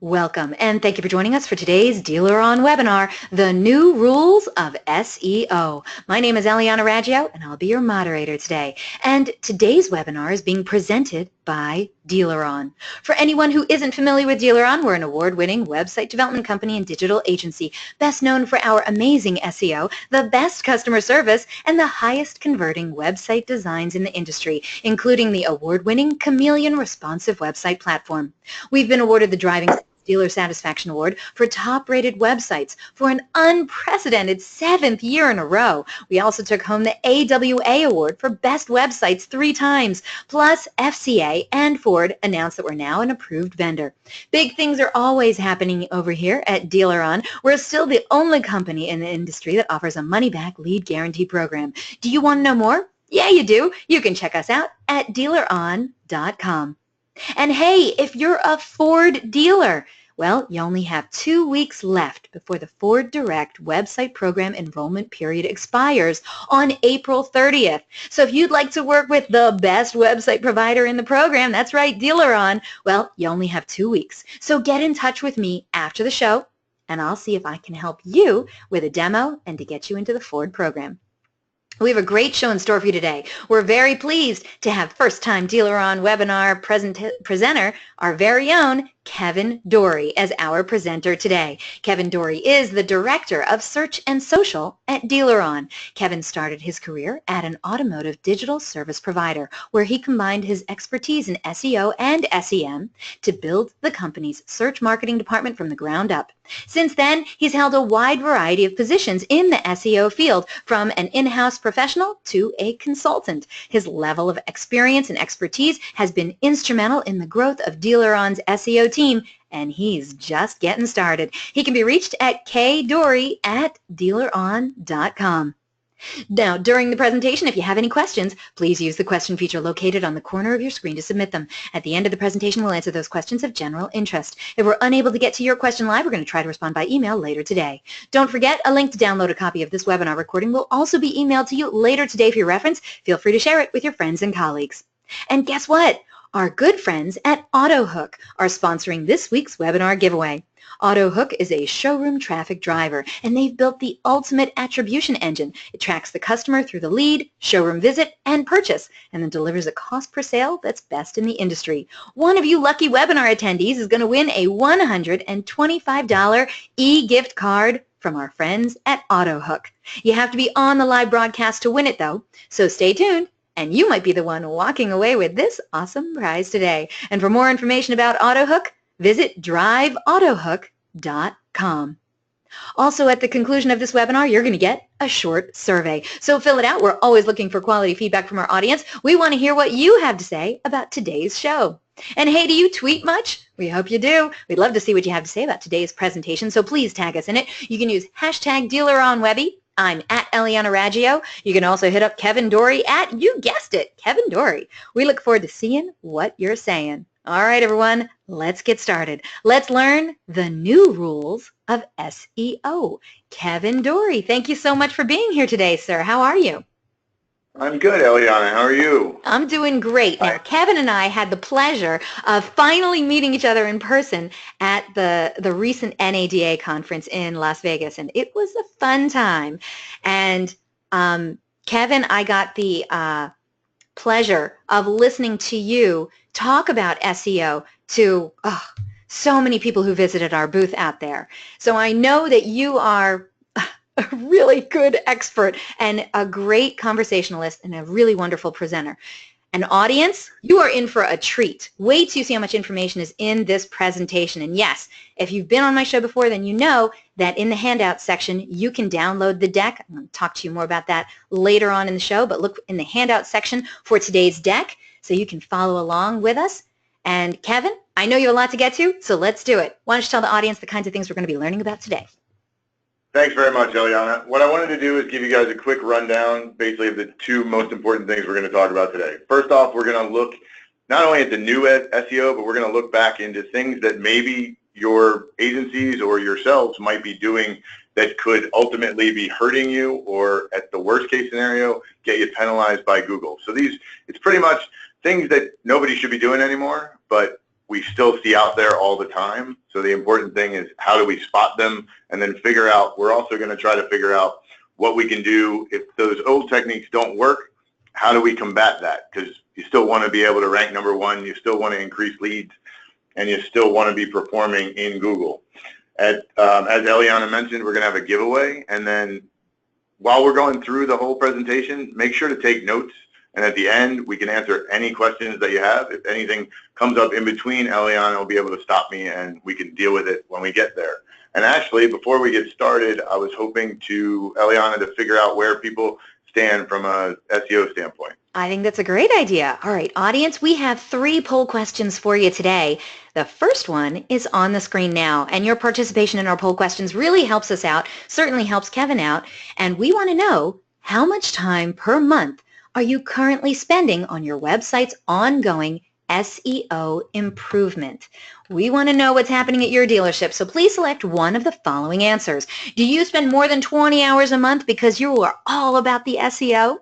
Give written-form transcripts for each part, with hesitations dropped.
Welcome, and thank you for joining us for today's DealerOn webinar, The New Rules of SEO. My name is Eliana Raggio, and I'll be your moderator today. And today's webinar is being presented by DealerOn. For anyone who isn't familiar with DealerOn, we're an award-winning website development company and digital agency, best known for our amazing SEO, the best customer service, and the highest converting website designs in the industry, including the award-winning Chameleon responsive website platform. We've been awarded the Driving Dealer Satisfaction Award for top-rated websites for an unprecedented 7th year in a row. We also took home the AWA Award for Best Websites 3 times. Plus, FCA and Ford announced that we're now an approved vendor. Big things are always happening over here at DealerOn. We're still the only company in the industry that offers a money-back lead guarantee program. Do you want to know more? Yeah, you do. You can check us out at DealerOn.com. And hey, if you're a Ford dealer, well, you only have 2 weeks left before the Ford Direct website program enrollment period expires on April 30th. So if you'd like to work with the best website provider in the program, that's right, DealerOn, well, you only have 2 weeks. So get in touch with me after the show, and I'll see if I can help you with a demo and to get you into the Ford program. We have a great show in store for you today. We're very pleased to have first-time DealerOn webinar presenter, our very own Kevin Doory, as our presenter today. Kevin Doory is the Director of Search and Social at DealerOn. Kevin started his career at an automotive digital service provider where he combined his expertise in SEO and SEM to build the company's search marketing department from the ground up. Since then, he's held a wide variety of positions in the SEO field, from an in-house professional to a consultant. His level of experience and expertise has been instrumental in the growth of DealerOn's SEO team, and he's just getting started. He can be reached at kdoory@dealeron.com. Now, during the presentation, if you have any questions, please use the question feature located on the corner of your screen to submit them. At the end of the presentation, we'll answer those questions of general interest. If we're unable to get to your question live, we're going to try to respond by email later today. Don't forget, a link to download a copy of this webinar recording will also be emailed to you later today for your reference. Feel free to share it with your friends and colleagues. And guess what? Our good friends at AutoHook are sponsoring this week's webinar giveaway. AutoHook is a showroom traffic driver, and they've built the ultimate attribution engine. It tracks the customer through the lead, showroom visit, and purchase, and then delivers a cost per sale that's best in the industry. One of you lucky webinar attendees is going to win a $125 e-gift card from our friends at AutoHook. You have to be on the live broadcast to win it, though, so stay tuned, and you might be the one walking away with this awesome prize today. And for more information about AutoHook, visit driveautohook.com. Also, at the conclusion of this webinar, you're going to get a short survey. So fill it out. We're always looking for quality feedback from our audience. We want to hear what you have to say about today's show. And hey, do you tweet much? We hope you do. We'd love to see what you have to say about today's presentation, so please tag us in it. You can use hashtag DealerOnWebby. I'm at Eliana Raggio. You can also hit up Kevin Doory at, you guessed it, Kevin Doory. We look forward to seeing what you're saying. All right, everyone, let's get started. Let's learn the new rules of SEO. Kevin Doory, thank you so much for being here today, sir. How are you? I'm good, Eliana. How are you? I'm doing great. Now, Kevin and I had the pleasure of finally meeting each other in person at the recent NADA conference in Las Vegas, and it was a fun time. And Kevin, I got the pleasure of listening to you talk about SEO to so many people who visited our booth out there. So I know that you are a really good expert and a great conversationalist and a really wonderful presenter. An audience, you are in for a treat. Wait till you see how much information is in this presentation. And yes, if you've been on my show before, then you know that in the handout section, you can download the deck. I'm going to talk to you more about that later on in the show, but look in the handout section for today's deck so you can follow along with us. And Kevin, I know you have a lot to get to, so let's do it. Why don't you tell the audience the kinds of things we're going to be learning about today? Thanks very much, Eliana. What I wanted to do is give you guys a quick rundown, basically, of the 2 most important things we're going to talk about today. First off, we're going to look not only at the new SEO, but we're going to look back into things that maybe your agencies or yourselves might be doing that could ultimately be hurting you, or at the worst case scenario, get you penalized by Google. So it's pretty much things that nobody should be doing anymore, but we still see out there all the time. So the important thing is how do we spot them, and then figure out, we're also going to try to figure out what we can do if those old techniques don't work. How do we combat that? Because you still want to be able to rank #1, you still want to increase leads, and you still want to be performing in Google. As Eliana mentioned, we're going to have a giveaway, and then while we're going through the whole presentation, make sure to take notes, and at the end, we can answer any questions that you have. If anything comes up in between, Eliana will be able to stop me, and we can deal with it when we get there. And actually, before we get started, I was hoping to, Eliana, to figure out where people stand from a SEO standpoint. I think that's a great idea. All right, audience, we have 3 poll questions for you today. The first one is on the screen now, and your participation in our poll questions really helps us out, certainly helps Kevin out, and we want to know how much time per month are you currently spending on your website's ongoing SEO improvement? We want to know what's happening at your dealership, so please select one of the following answers. Do you spend more than 20 hours a month because you are all about the SEO?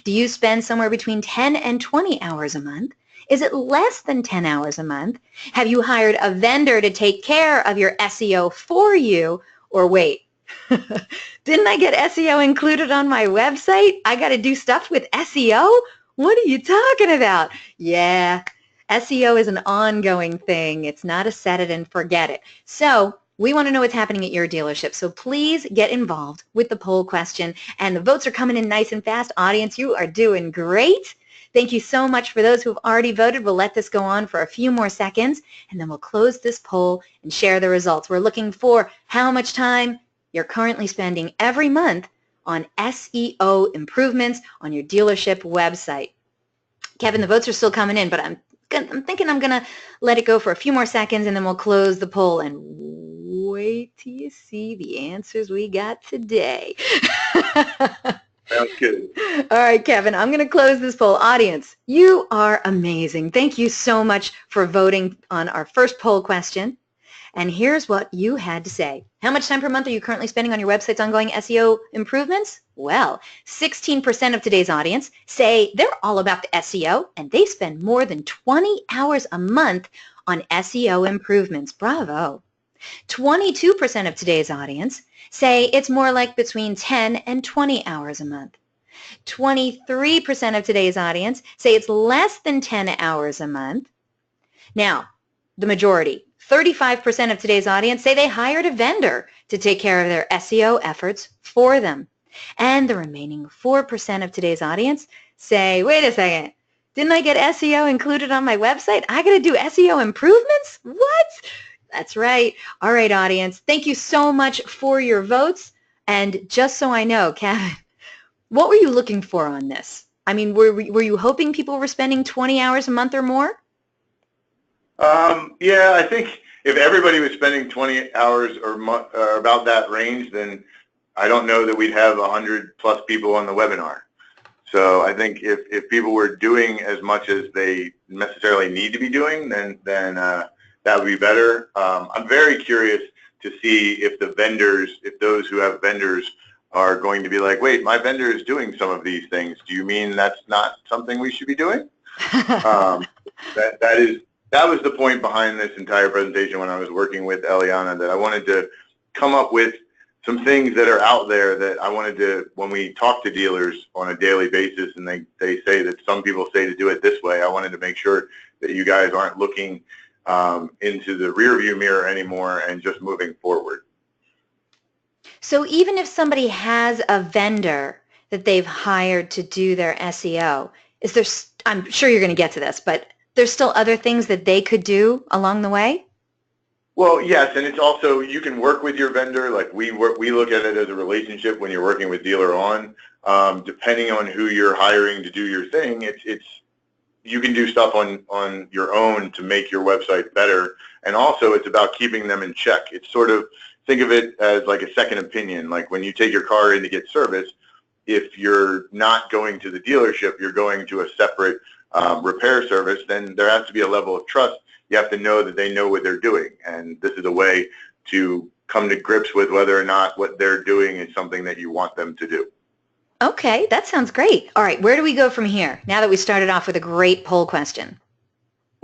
Do you spend somewhere between 10 and 20 hours a month? Is it less than 10 hours a month? Have you hired a vendor to take care of your SEO for you? Or wait, didn't I get SEO included on my website? I got to do stuff with SEO? What are you talking about? Yeah, SEO is an ongoing thing. It's not a set it and forget it. So we want to know what's happening at your dealership. So please get involved with the poll question. And the votes are coming in nice and fast. Audience, you are doing great. Thank you so much for those who have already voted. We'll let this go on for a few more seconds, and then we'll close this poll and share the results. We're looking for how much time you're currently spending every month on SEO improvements on your dealership website. Kevin, the votes are still coming in, but I'm thinking I'm going to let it go for a few more seconds, and then we'll close the poll. And wait till you see the answers we got today. Sounds good. All right, Kevin, I'm going to close this poll. Audience, you are amazing. Thank you so much for voting on our first poll question. And here's what you had to say. How much time per month are you currently spending on your website's ongoing SEO improvements? Well, 16% of today's audience say they're all about the SEO, and they spend more than 20 hours a month on SEO improvements. Bravo. 22% of today's audience say it's more like between 10 and 20 hours a month. 23% of today's audience say it's less than 10 hours a month. Now, the majority, 35% of today's audience say they hired a vendor to take care of their SEO efforts for them. And the remaining 4% of today's audience say, wait a second, didn't I get SEO included on my website? I got to do SEO improvements? What? That's right. All right, audience. Thank you so much for your votes. And just so I know, Kevin, what were you looking for on this? I mean, were you hoping people were spending 20 hours a month or more? Yeah, I think if everybody was spending 20 hours or about that range, then I don't know that we'd have 100+ people on the webinar. So I think if people were doing as much as they necessarily need to be doing, then that would be better. I'm very curious to see if the vendors, if those who have vendors are going to be like, wait, my vendor is doing some of these things. Do you mean that's not something we should be doing? That was the point behind this entire presentation when I was working with Eliana, that I wanted to come up with some things that are out there that I wanted to, when we talk to dealers on a daily basis and they say that some people say to do it this way, I wanted to make sure that you guys aren't looking into the rearview mirror anymore and just moving forward. So even if somebody has a vendor that they've hired to do their SEO, is there, I'm sure you're going to get to this, but there's still other things that they could do along the way? Well, yes, and it's also, you can work with your vendor. Like we look at it as a relationship when you're working with DealerOn. Depending on who you're hiring to do your thing, you can do stuff on your own to make your website better. And also it's about keeping them in check. It's sort of, think of it as like a second opinion. Like when you take your car in to get service, if you're not going to the dealership, you're going to a separate repair service, then there has to be a level of trust. You have to know that they know what they're doing. And this is a way to come to grips with whether or not what they're doing is something that you want them to do. Okay, that sounds great. All right, where do we go from here now that we started off with a great poll question?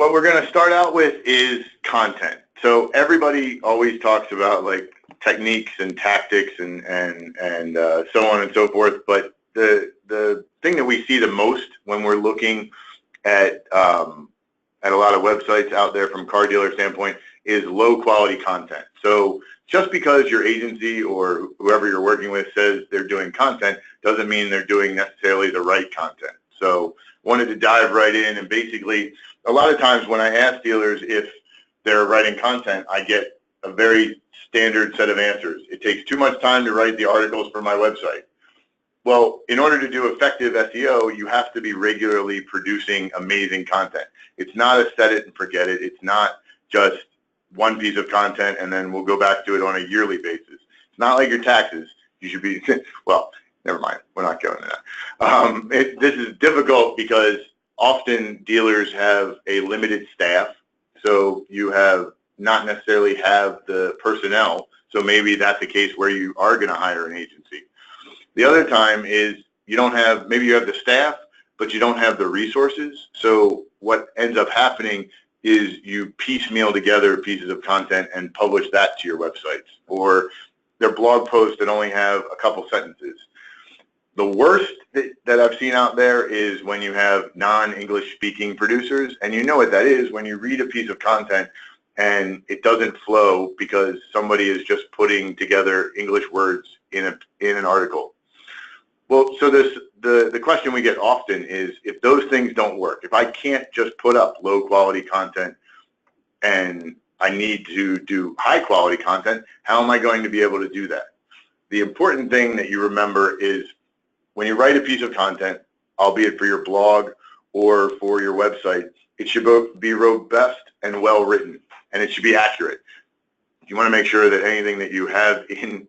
What we're going to start out with is content. So everybody always talks about like techniques and tactics and so on and so forth, but the thing that we see the most when we're looking at a lot of websites out there from car dealer standpoint is low quality content. So just because your agency or whoever you're working with says they're doing content doesn't mean they're doing necessarily the right content. So wanted to dive right in, and basically a lot of times when I ask dealers if they're writing content, I get a very standard set of answers. It takes too much time to write the articles for my website. Well, in order to do effective SEO, you have to be regularly producing amazing content. It's not a set it and forget it. It's not just one piece of content and then we'll go back to it on a yearly basis. It's not like your taxes. You should be, well, never mind. We're not going to that. This is difficult because often dealers have a limited staff. So you have not necessarily have the personnel. So maybe that's the case where you are going to hire an agency. The other time is you don't have, maybe you have the staff, but you don't have the resources. So what ends up happening is you piecemeal together pieces of content and publish that to your websites, or their blog posts that only have a couple sentences. The worst that I've seen out there is when you have non-English speaking producers, and you know what that is when you read a piece of content and it doesn't flow because somebody is just putting together English words in an article. Well, so the question we get often is, if those things don't work, if I can't just put up low quality content and I need to do high quality content, how am I going to be able to do that? The important thing that you remember is when you write a piece of content, albeit for your blog or for your website, it should both be robust and well written, and it should be accurate. You want to make sure that anything that you have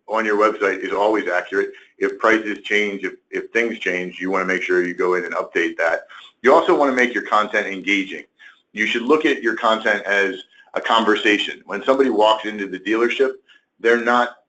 on your website is always accurate. If prices change, if things change, you want to make sure you go in and update that. You also want to make your content engaging. You should look at your content as a conversation. When somebody walks into the dealership,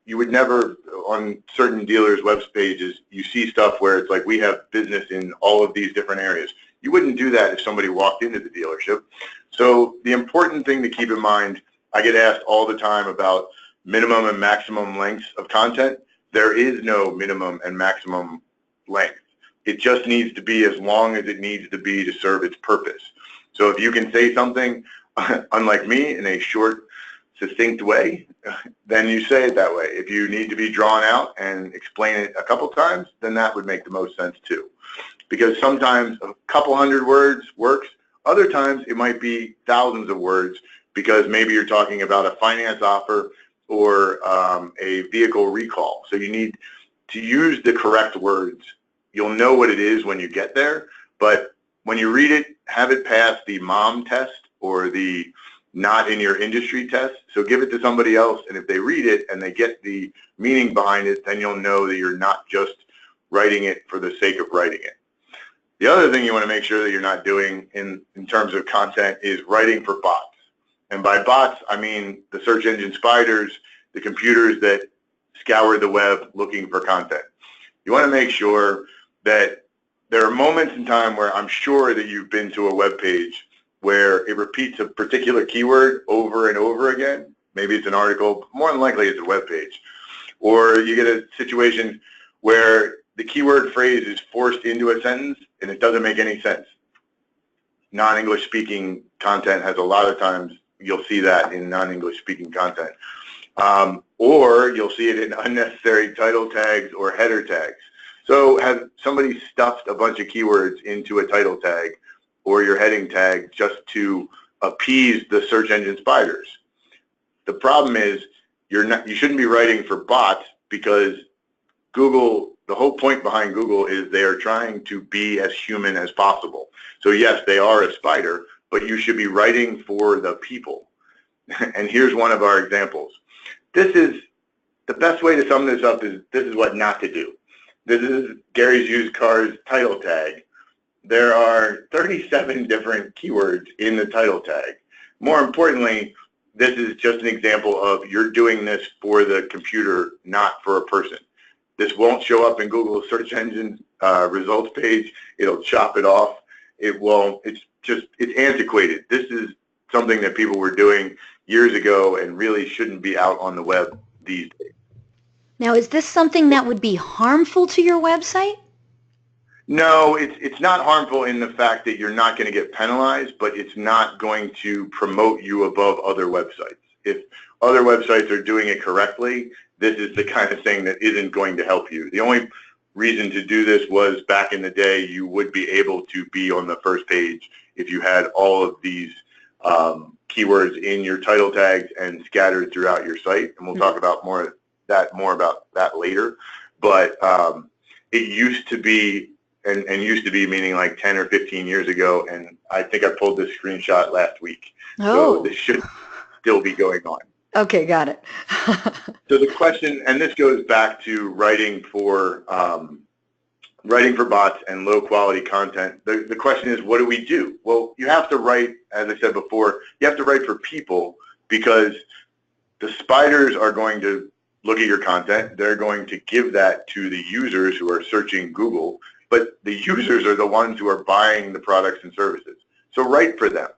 you would never, on certain dealers' web pages, you see stuff where it's like, we have business in all of these different areas. You wouldn't do that if somebody walked into the dealership. So the important thing to keep in mind, I get asked all the time about minimum and maximum lengths of content. There is no minimum and maximum length. It just needs to be as long as it needs to be to serve its purpose. So if you can say something, unlike me, in a short, succinct way, then you say it that way. If you need to be drawn out and explain it a couple times, then that would make the most sense too. Because sometimes a couple hundred words works. Other times it might be thousands of words, because maybe you're talking about a finance offer or a vehicle recall. So you need to use the correct words. You'll know what it is when you get there, but when you read it, have it pass the MOM test or the not in your industry test. So give it to somebody else, and if they read it and they get the meaning behind it, then you'll know that you're not just writing it for the sake of writing it. The other thing you want to make sure that you're not doing in terms of content is writing for bots. And by bots, I mean the search engine spiders, the computers that scour the web looking for content. You want to make sure that there are moments in time where I'm sure that you've been to a web page where it repeats a particular keyword over and over again. Maybe it's an article, but more than likely it's a web page. Or you get a situation where the keyword phrase is forced into a sentence and it doesn't make any sense. Non-English speaking content has a lot of times, you'll see that in non-English speaking content. Or you'll see it in unnecessary title tags or header tags. So have somebody stuffed a bunch of keywords into a title tag or your heading tag just to appease the search engine spiders. The problem is you shouldn't be writing for bots, because Google, the whole point behind Google is they are trying to be as human as possible. So yes, they are a spider, but you should be writing for the people. And here's one of our examples. This is the best way to sum this up. This is what not to do. This is Gary's Used Cars title tag. There are 37 different keywords in the title tag. More importantly, this is just an example of you're doing this for the computer, not for a person. This won't show up in Google's search engine results page. It'll chop it off. It's it's antiquated. This is something that people were doing years ago and really shouldn't be out on the web these days. Now, is this something that would be harmful to your website? No, it's not harmful in the fact that you're not going to get penalized, but it's not going to promote you above other websites. If other websites are doing it correctly, this is the kind of thing that isn't going to help you. The only reason to do this was back in the day you would be able to be on the first page if you had all of these keywords in your title tags and scattered throughout your site, and we'll talk about more about that later. But it used to be, and used to be meaning like 10 or 15 years ago, and I think I pulled this screenshot last week. Oh. So this should still be going on. Okay, got it. So the question, and this goes back to writing for bots and low quality content. The question is, what do we do? Well, you have to write, as I said before, you have to write for people, because the spiders are going to look at your content. They're going to give that to the users who are searching Google, but the users are the ones who are buying the products and services. So write for them.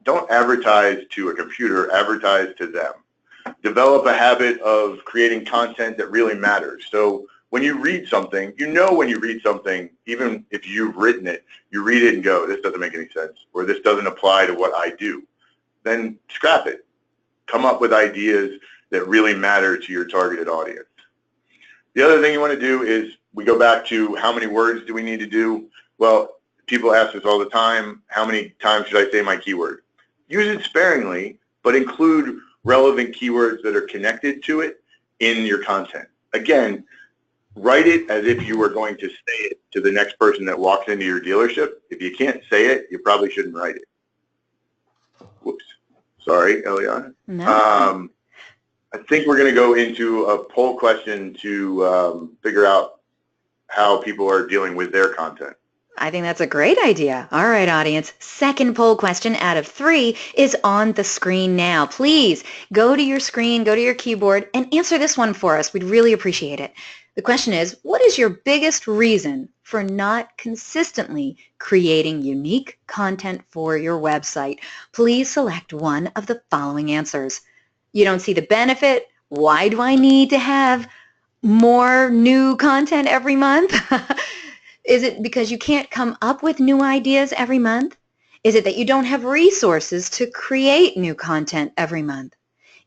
Don't advertise to a computer, advertise to them. Develop a habit of creating content that really matters. So when you read something, when you read something, even if you've written it, you read it and go, this doesn't make any sense, or this doesn't apply to what I do. Then scrap it. Come up with ideas that really matter to your targeted audience. The other thing you want to do is, we go back to how many words do we need to do? Well, people ask us all the time, how many times should I say my keyword? Use it sparingly, but include relevant keywords that are connected to it in your content. Again, write it as if you were going to say it to the next person that walks into your dealership. If you can't say it, you probably shouldn't write it. Whoops. Sorry, Eliana. No. I think we're going to go into a poll question to figure out how people are dealing with their content. I think that's a great idea. All right, audience. Second poll question out of 3 is on the screen now. Please go to your screen, go to your keyboard, and answer this one for us. We'd really appreciate it. The question is, what is your biggest reason for not consistently creating unique content for your website? Please select one of the following answers. You don't see the benefit. Why do I need to have more new content every month? Is it because you can't come up with new ideas every month? Is it that you don't have resources to create new content every month?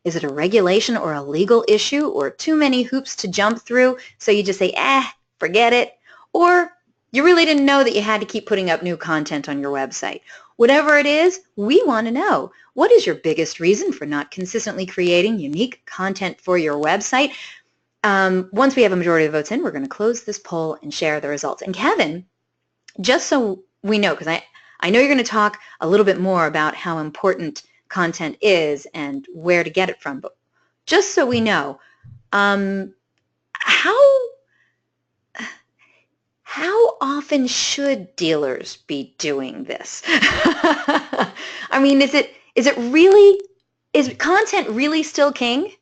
Is it a regulation or a legal issue, or too many hoops to jump through, so you just say, forget it? Or you really didn't know that you had to keep putting up new content on your website? Whatever it is, we want to know. What is your biggest reason for not consistently creating unique content for your website? Once we have a majority of votes in, we're going to close this poll and share the results. And Kevin, just so we know, because I know you're going to talk a little bit more about how important content is and where to get it from, but just so we know, how often should dealers be doing this? I mean, is content really still king?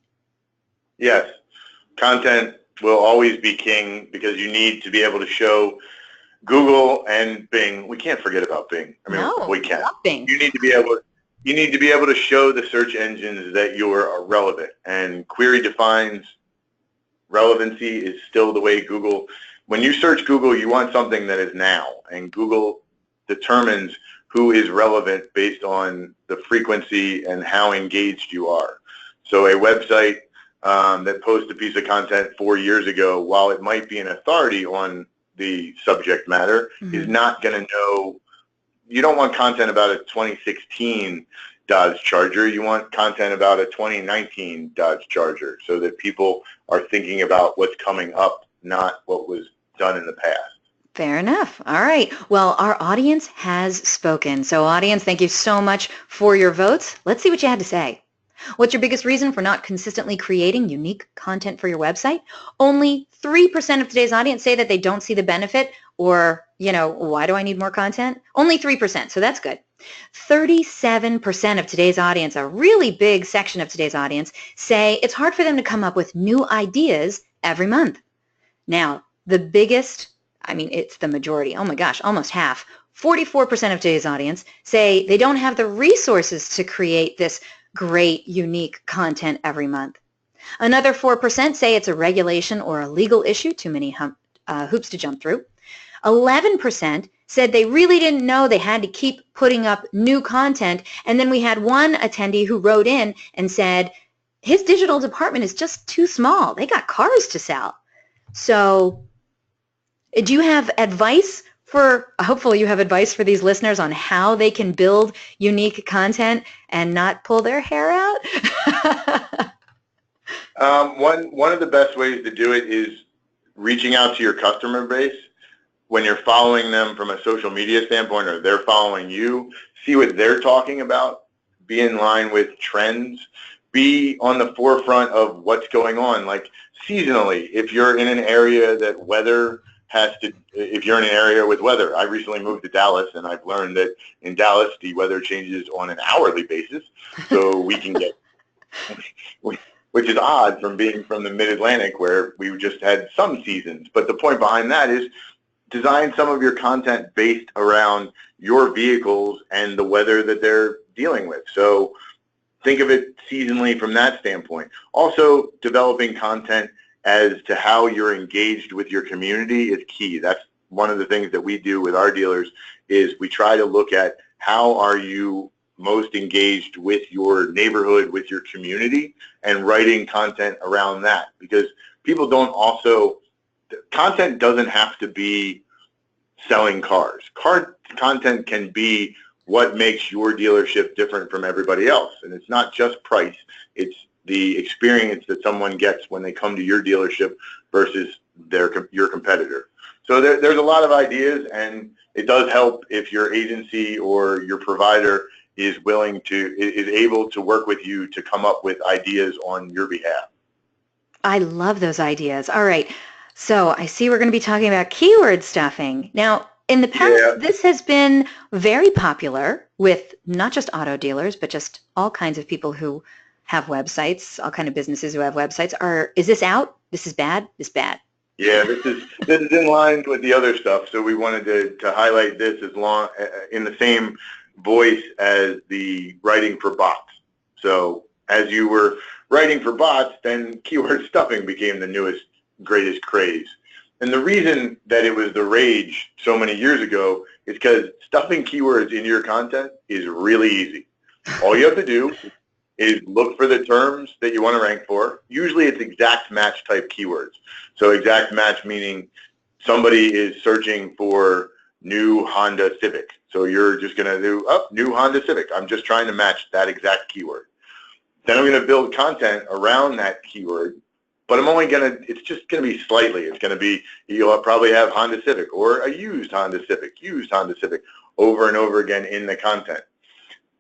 Yes. Content will always be king, because you need to be able to show Google and Bing. We can't forget about Bing. I mean, no, we can't. Bing. You need to be able to show the search engines that you are relevant, and query defines relevancy is still the way Google. When you search Google, you want something that is now, and Google determines who is relevant based on the frequency and how engaged you are. So a website that posts a piece of content 4 years ago, while it might be an authority on the subject matter, is not going to know. You don't want content about a 2016 Dodge Charger. You want content about a 2019 Dodge Charger, so that people are thinking about what's coming up, not what was done in the past. Fair enough. All right. Well, our audience has spoken. So audience, thank you so much for your votes. Let's see what you had to say. What's your biggest reason for not consistently creating unique content for your website? Only 3% of today's audience say that they don't see the benefit, or, why do I need more content? Only 3%, so that's good. 37% of today's audience, a really big section of today's audience, say it's hard for them to come up with new ideas every month. Now, the biggest, it's the majority, oh my gosh, almost half, 44% of today's audience say they don't have the resources to create this great, unique content every month. Another 4% say it's a regulation or a legal issue, too many hoops to jump through. 11% said they really didn't know they had to keep putting up new content. And then we had one attendee who wrote in and said his digital department is just too small. They got cars to sell. So do you have advice hopefully you have advice for these listeners on how they can build unique content and not pull their hair out? One of the best ways to do it is reaching out to your customer base. When you're following them from a social media standpoint or they're following you, see what they're talking about, be in line with trends, be on the forefront of what's going on. Like seasonally, if you're in an area that if you're in an area with weather, I recently moved to Dallas and I've learned that in Dallas the weather changes on an hourly basis, so we can get, which is odd from being from the mid-Atlantic where we just had some seasons. But the point behind that is design some of your content based around your vehicles and the weather that they're dealing with. So think of it seasonally from that standpoint. Also, developing content as to how you're engaged with your community is key. That's one of the things that we do with our dealers is we try to look at how are you most engaged with your neighborhood, with your community, and writing content around that. Because people don't also, content doesn't have to be selling cars. Car content can be what makes your dealership different from everybody else. And it's not just price, it's the experience that someone gets when they come to your dealership versus your competitor. So there's a lot of ideas, and it does help if your agency or your provider is able to work with you to come up with ideas on your behalf. I love those ideas. All right. So I see we're going to be talking about keyword stuffing. Now, in the past, This has been very popular with not just auto dealers, but just all kinds of people who have websites, all kinds of businesses who have websites. Is this out? This is bad? This is bad. Yeah, this is in line with the other stuff. So we wanted to highlight this in the same voice as the writing for bots. So as you were writing for bots, then keyword stuffing became the newest, greatest craze. And the reason that it was the rage so many years ago is because stuffing keywords into your content is really easy. All you have to do is look for the terms that you want to rank for. Usually it's exact match type keywords. So exact match meaning somebody is searching for new Honda Civic. So you're just going to do, new Honda Civic. I'm just trying to match that exact keyword. Then I'm going to build content around that keyword, but it's just going to be slightly. It's going to be, you'll probably have Honda Civic or a used Honda Civic over and over again in the content.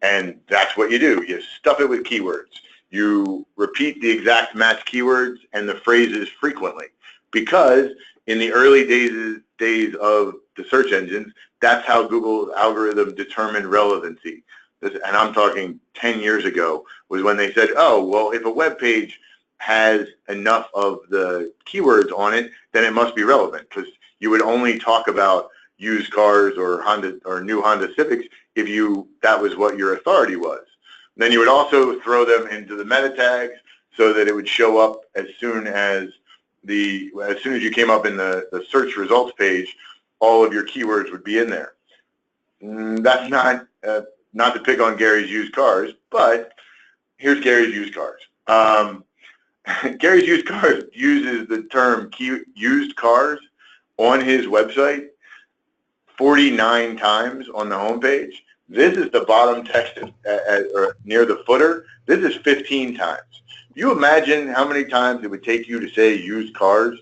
And that's what you do. You stuff it with keywords. You repeat the exact match keywords and the phrases frequently, because in the early days of the search engines, that's how Google's algorithm determined relevancy. And I'm talking 10 years ago was when they said, oh, well, if a web page has enough of the keywords on it, then it must be relevant, because you would only talk about used cars or Honda or new Honda Civics if that was what your authority was. Then you would also throw them into the meta tags so that it would show up as soon as you came up in the search results page, all of your keywords would be in there. That's not to pick on Gary's used cars, but here's Gary's used cars. Gary's used cars uses the term used cars on his website 49 times on the homepage. This is the bottom text or near the footer. This is 15 times. You imagine how many times it would take you to say used cars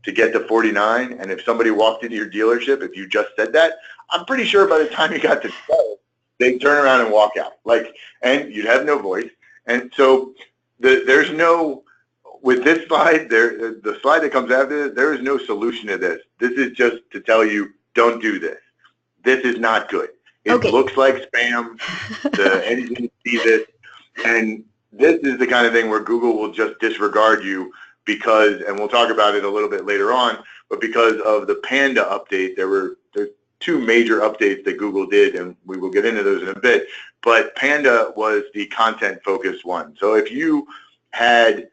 to get to 49, and if somebody walked into your dealership, if you just said that, I'm pretty sure by the time you got to 12, they'd turn around and walk out. And you'd have no voice. And so there's no, with this slide, the slide that comes after this, there is no solution to this. This is just to tell you, don't do this. This is not good. It looks like spam. The engine sees it. And this is the kind of thing where Google will just disregard you because, and we'll talk about it a little bit later on, but because of the Panda update, two major updates that Google did, and we will get into those in a bit. But Panda was the content-focused one. So if you had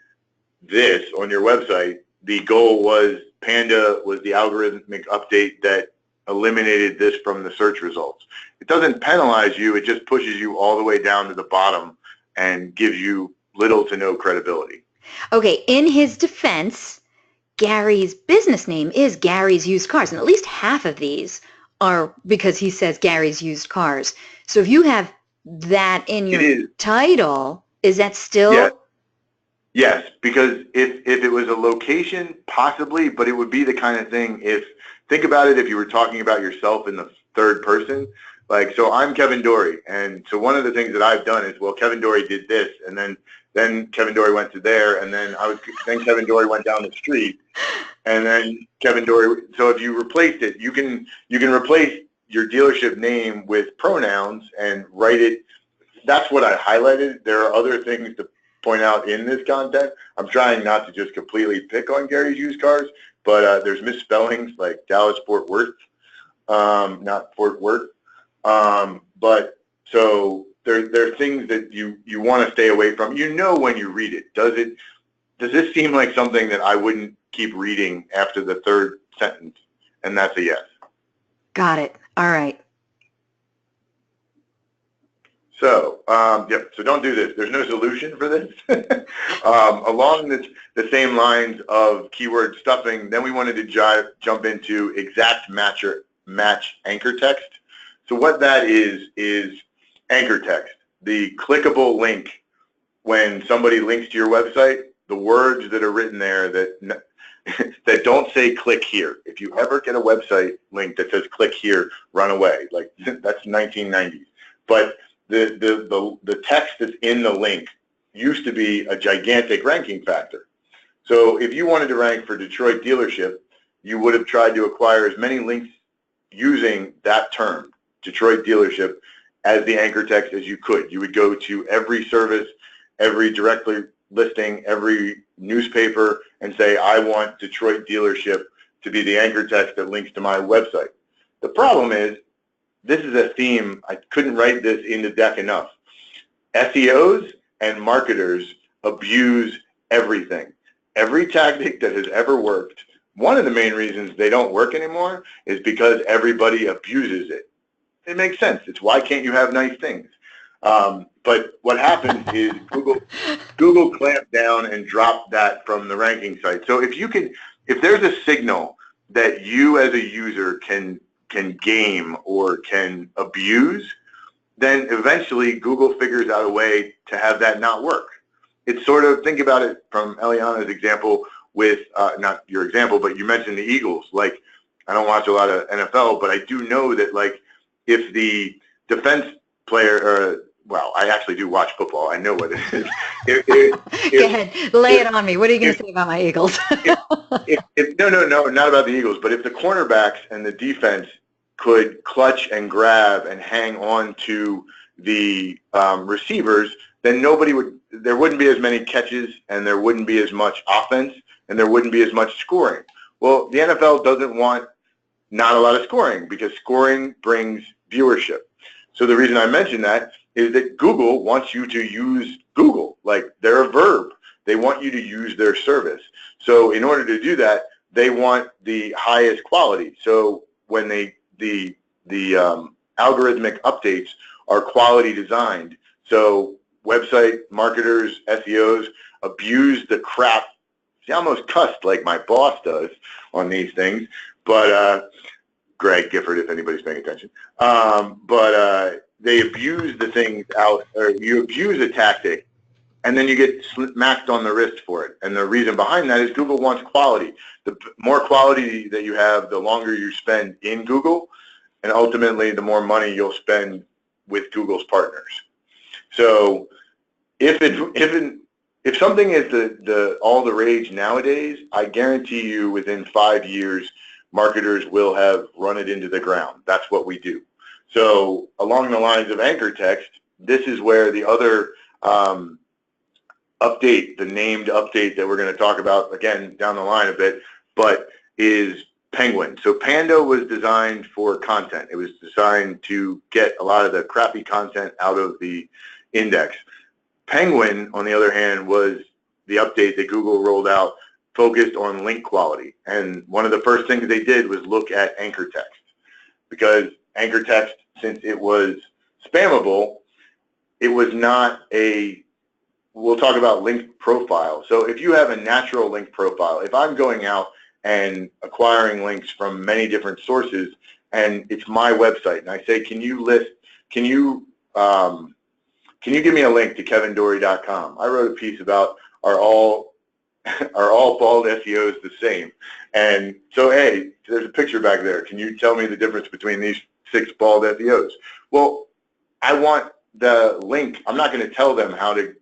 this on your website, the goal was Panda was the algorithmic update that eliminated this from the search results. It doesn't penalize you, it just pushes you all the way down to the bottom and gives you little to no credibility. Okay, in his defense, Gary's business name is Gary's Used Cars, and at least half of these are because he says Gary's Used Cars. So if you have that in your title, is that still... Yes. Yes, because if it was a location, possibly, but it would be the kind of thing think about it if you were talking about yourself in the third person. Like, so I'm Kevin Doory, and so one of the things that I've done is, well, Kevin Doory did this, and then Kevin Doory went to there, and then Kevin Doory went down the street, and then Kevin Doory. So if you replaced it, you can replace your dealership name with pronouns and write it. That's what I highlighted. There are other things to point out in this content. I'm trying not to just completely pick on Gary's Used Cars, but there's misspellings like Dallas Fort Worth, not Fort Worth. But so there are things that you want to stay away from. You know when you read it. Does this seem like something that I wouldn't keep reading after the third sentence? And that's a yes. Got it. All right. So, so don't do this. There's no solution for this. Along the same lines of keyword stuffing, then we wanted to jump into exact match anchor text. So what that is anchor text, the clickable link. When somebody links to your website, the words that are written there that that don't say click here. If you ever get a website link that says click here, run away. Like, that's 1990s. But the text that's in the link used to be a gigantic ranking factor. So if you wanted to rank for Detroit dealership, you would have tried to acquire as many links using that term, Detroit dealership, as the anchor text as you could. You would go to every service, every directory listing, every newspaper, and say, I want Detroit dealership to be the anchor text that links to my website. The problem is, this is a theme. I couldn't write this in the deck enough. SEOs and marketers abuse everything. Every tactic that has ever worked, one of the main reasons they don't work anymore is because everybody abuses it. It makes sense. It's why can't you have nice things? But what happens is Google clamped down and dropped that from the ranking site. So if there's a signal that you as a user can game or can abuse, then eventually Google figures out a way to have that not work. It's sort of, think about it from Eliana's example with, not your example, but you mentioned the Eagles. Like, I don't watch a lot of NFL, but I do know that, like, if the defense player, well, I actually do watch football. I know what it is. Go ahead, lay it on me. What are you going to say about my Eagles? No, not about the Eagles. But if the cornerbacks and the defense could clutch and grab and hang on to the receivers, then there wouldn't be as many catches, and there wouldn't be as much offense, and there wouldn't be as much scoring. Well, the NFL doesn't want not a lot of scoring, because scoring brings viewership. So the reason I mention that is that Google wants you to use Google. Like, they're a verb. They want you to use their service. So in order to do that, they want the highest quality. So when the algorithmic updates are quality designed, so website marketers, SEOs abuse the crap. See, I almost cussed like my boss does on these things, but Greg Gifford, if anybody's paying attention. But they abuse the things out, or you abuse a tactic, and then you get smacked on the wrist for it. And the reason behind that is Google wants quality. The more quality that you have, the longer you spend in Google, and ultimately the more money you'll spend with Google's partners. So if something is all the rage nowadays, I guarantee you within 5 years, marketers will have run it into the ground. That's what we do. So along the lines of anchor text, this is where the other update, the named update that we're going to talk about again down the line a bit, but is Penguin. So Panda was designed for content. It was designed to get a lot of the crappy content out of the index. Penguin, on the other hand, was the update that Google rolled out focused on link quality. And one of the first things they did was look at anchor text, because anchor text, since it was spammable, it was not a, we'll talk about link profile. So if you have a natural link profile, if I'm going out and acquiring links from many different sources and it's my website and I say, can you give me a link to kevindoory.com? I wrote a piece about are all bald SEOs the same? And so, hey, there's a picture back there. Can you tell me the difference between these 6 bald SEOs? Well, I want the link. I'm not going to tell them how to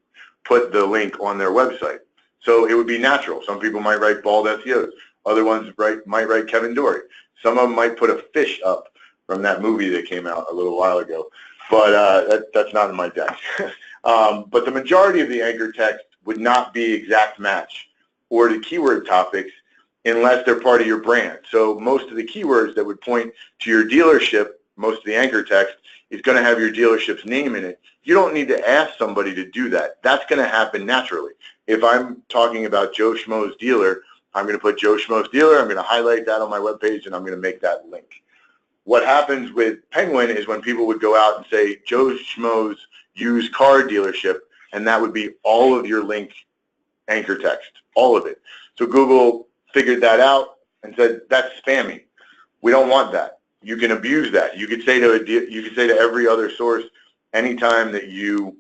put the link on their website. So it would be natural. Some people might write bald SEOs. Other ones might write Kevin Doory. Some of them might put a fish up from that movie that came out a little while ago. But that's not in my deck. But the majority of the anchor text would not be exact match or the keyword topics unless they're part of your brand. So most of the keywords that would point to your dealership, most of the anchor text, is going to have your dealership's name in it. You don't need to ask somebody to do that. That's going to happen naturally. If I'm talking about Joe Schmo's dealer, I'm going to put Joe Schmo's dealer, I'm going to highlight that on my webpage, and I'm going to make that link. What happens with Penguin is when people would go out and say Joe Schmo's used car dealership, and that would be all of your link anchor text, all of it. So Google figured that out and said, that's spammy. We don't want that. You can abuse that. You could say to every other source, anytime that you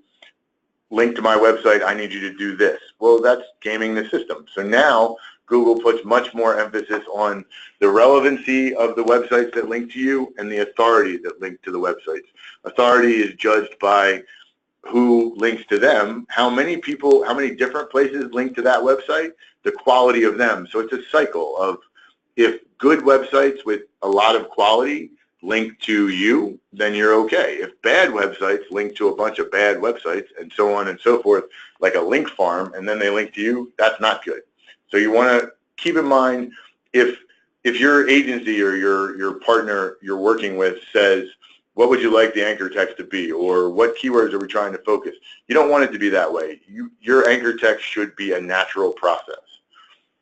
link to my website, I need you to do this. Well, that's gaming the system. So now Google puts much more emphasis on the relevancy of the websites that link to you and the authority that link to the websites. Authority is judged by who links to them, how many people, how many different places link to that website, the quality of them. So it's a cycle of, if good websites with a lot of quality link to you, then you're okay. If bad websites link to a bunch of bad websites and so on and so forth, like a link farm, and then they link to you, that's not good. So you want to keep in mind, if your agency or your partner you're working with says, what would you like the anchor text to be, or what keywords are we trying to focus? You don't want it to be that way. Your anchor text should be a natural process.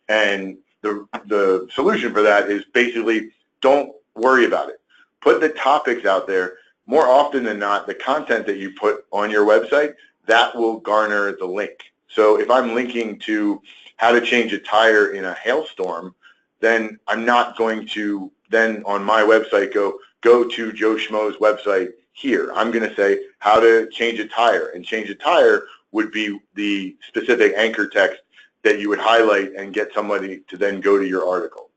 And the solution for that is basically don't worry about it. Put the topics out there. More often than not, the content that you put on your website, that will garner the link. So if I'm linking to how to change a tire in a hailstorm, then I'm not going to then on my website go to Joe Schmo's website here. I'm going to say how to change a tire, and change a tire would be the specific anchor text that you would highlight and get somebody to then go to your article.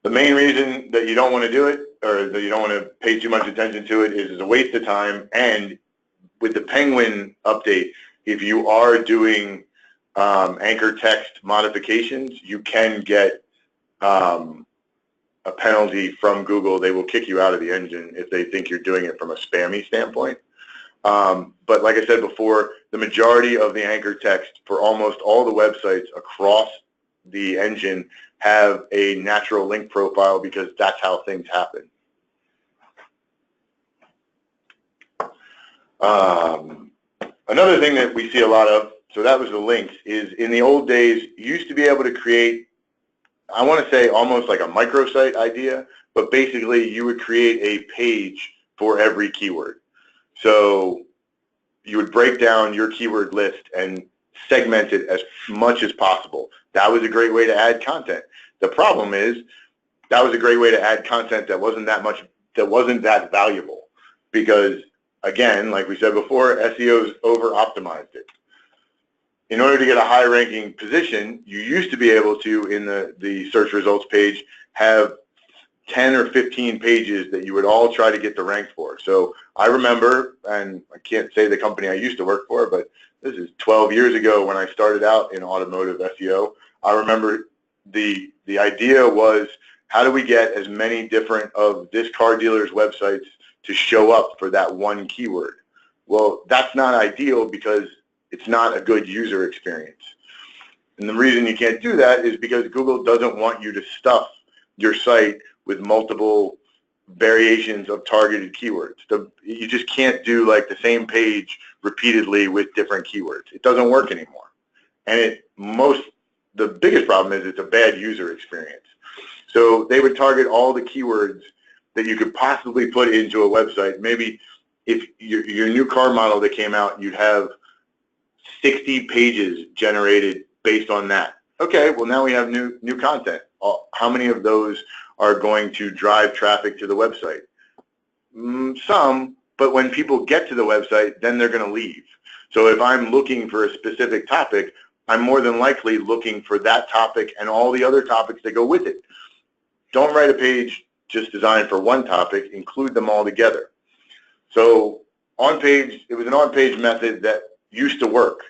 The main reason that you don't want to do it, or that you don't want to pay too much attention to it, is it's a waste of time. And with the Penguin update, if you are doing anchor text modifications, you can get a penalty from Google. They will kick you out of the engine if they think you're doing it from a spammy standpoint. But like I said before, the majority of the anchor text for almost all the websites across the engine have a natural link profile, because that's how things happen. Another thing that we see a lot of, so that was the links, is in the old days, you used to be able to create, I want to say almost like a microsite idea, but basically you would create a page for every keyword. So you would break down your keyword list and segment it as much as possible. That was a great way to add content. The problem is that was a great way to add content that wasn't that valuable, because again, like we said before, SEOs over-optimized it. In order to get a high-ranking position, you used to be able to, in the search results page, have 10 or 15 pages that you would all try to get the rank for. So I remember, and I can't say the company I used to work for, but this is 12 years ago when I started out in automotive SEO. I remember the idea was, how do we get as many different of this car dealer's websites to show up for that one keyword? Well, that's not ideal, because it's not a good user experience. And the reason you can't do that is because Google doesn't want you to stuff your site with multiple variations of targeted keywords. You just can't do like the same page repeatedly with different keywords. It doesn't work anymore. And the biggest problem is it's a bad user experience. So they would target all the keywords that you could possibly put into a website. Maybe if your new car model that came out, you'd have 60 pages generated based on that. Okay, well now we have new content. How many of those are going to drive traffic to the website? Some, but when people get to the website, then they're going to leave. So if I'm looking for a specific topic, I'm more than likely looking for that topic and all the other topics that go with it. Don't write a page just designed for one topic, include them all together. So it was an on-page method that used to work,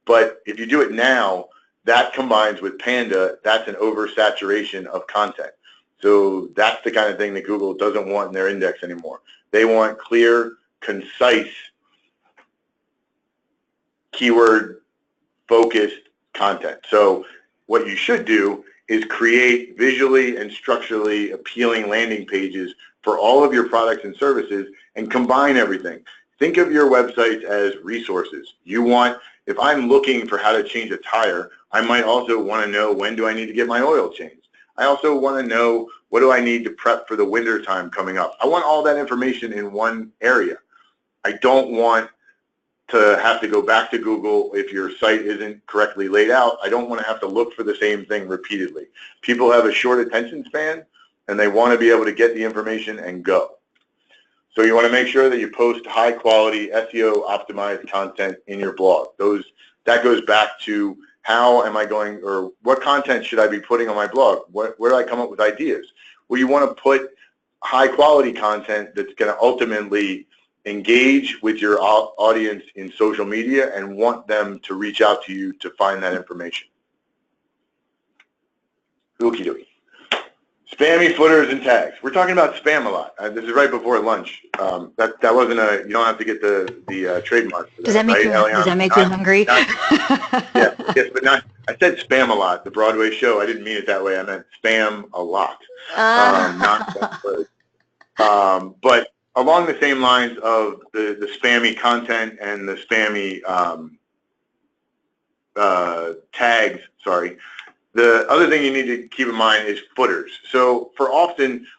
but if you do it now, that combines with Panda, that's an oversaturation of content. So that's the kind of thing that Google doesn't want in their index anymore. They want clear, concise, keyword-focused content. So what you should do is create visually and structurally appealing landing pages for all of your products and services and combine everything. Think of your websites as resources. If I'm looking for how to change a tire, I might also want to know when do I need to get my oil changed. I also want to know what do I need to prep for the winter time coming up. I want all that information in one area. I don't want to have to go back to Google if your site isn't correctly laid out. I don't want to have to look for the same thing repeatedly. People have a short attention span and they want to be able to get the information and go. So you want to make sure that you post high quality SEO optimized content in your blog. That goes back to what content should I be putting on my blog? Where do I come up with ideas? Well, you want to put high quality content that's going to ultimately engage with your audience in social media and want them to reach out to you to find that information. Okie dokie. Spammy footers and tags. We're talking about spam a lot. This is right before lunch. That wasn't you don't have to get the trademark for that. Does that make you hungry? Yes, but not. I said spam a lot, the Broadway show. I didn't mean it that way. I meant spam a lot. Not that word. But along the same lines of the spammy content and the spammy tags, the other thing you need to keep in mind is footers. So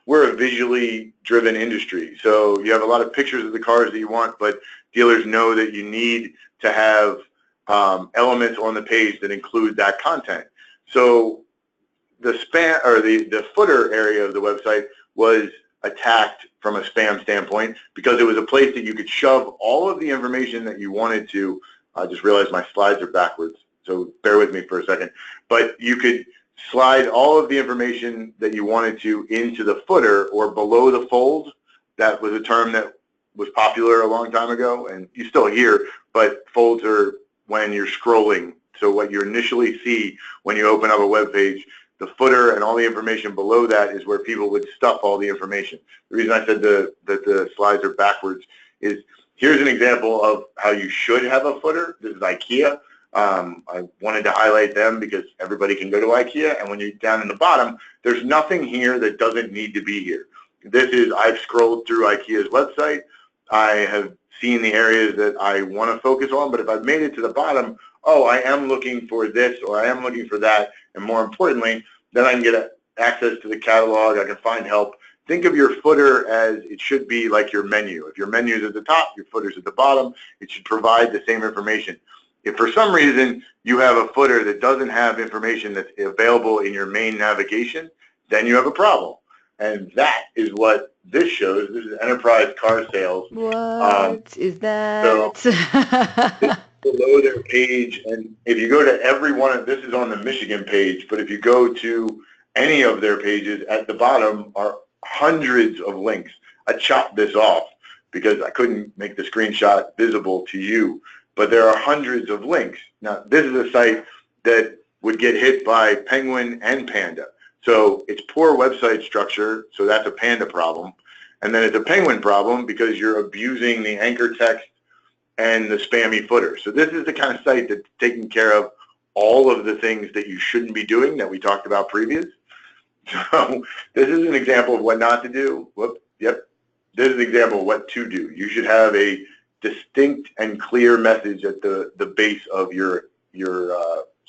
we're a visually driven industry. So you have a lot of pictures of the cars that you want, but dealers know that you need to have elements on the page that include that content. So the footer area of the website was attacked from a spam standpoint because it was a place that you could shove all of the information that you wanted to. I just realized my slides are backwards, so bear with me for a second. But you could slide all of the information that you wanted to into the footer or below the fold. That was a term that was popular a long time ago, and you still hear, but folds are when you're scrolling. So what you initially see when you open up a web page, the footer and all the information below that is where people would stuff all the information. The reason I said that the slides are backwards is here's an example of how you should have a footer. This is IKEA. I wanted to highlight them because everybody can go to IKEA, and when you're down in the bottom, there's nothing here that doesn't need to be here. I've scrolled through IKEA's website. I have seen the areas that I want to focus on, but if I've made it to the bottom, I am looking for this or I am looking for that, and more importantly, then I can get access to the catalog, I can find help. Think of your footer as it should be like your menu. If your menu is at the top, your footer's at the bottom, it should provide the same information. If for some reason you have a footer that doesn't have information that's available in your main navigation, then you have a problem. And that is what this shows. This is enterprise car sales. What is that? So this is below their page, and if you go to every one of this is on the Michigan page, but if you go to any of their pages, at the bottom are hundreds of links. I chopped this off because I couldn't make the screenshot visible to you, but there are hundreds of links. Now, this is a site that would get hit by Penguin and Panda. So it's poor website structure, so that's a Panda problem. And then it's a Penguin problem because you're abusing the anchor text and the spammy footer. So this is the kind of site that's taking care of all of the things that you shouldn't be doing that we talked about previous. So this is an example of what not to do. Yep. This is an example of what to do. You should have a distinct and clear message at the base of your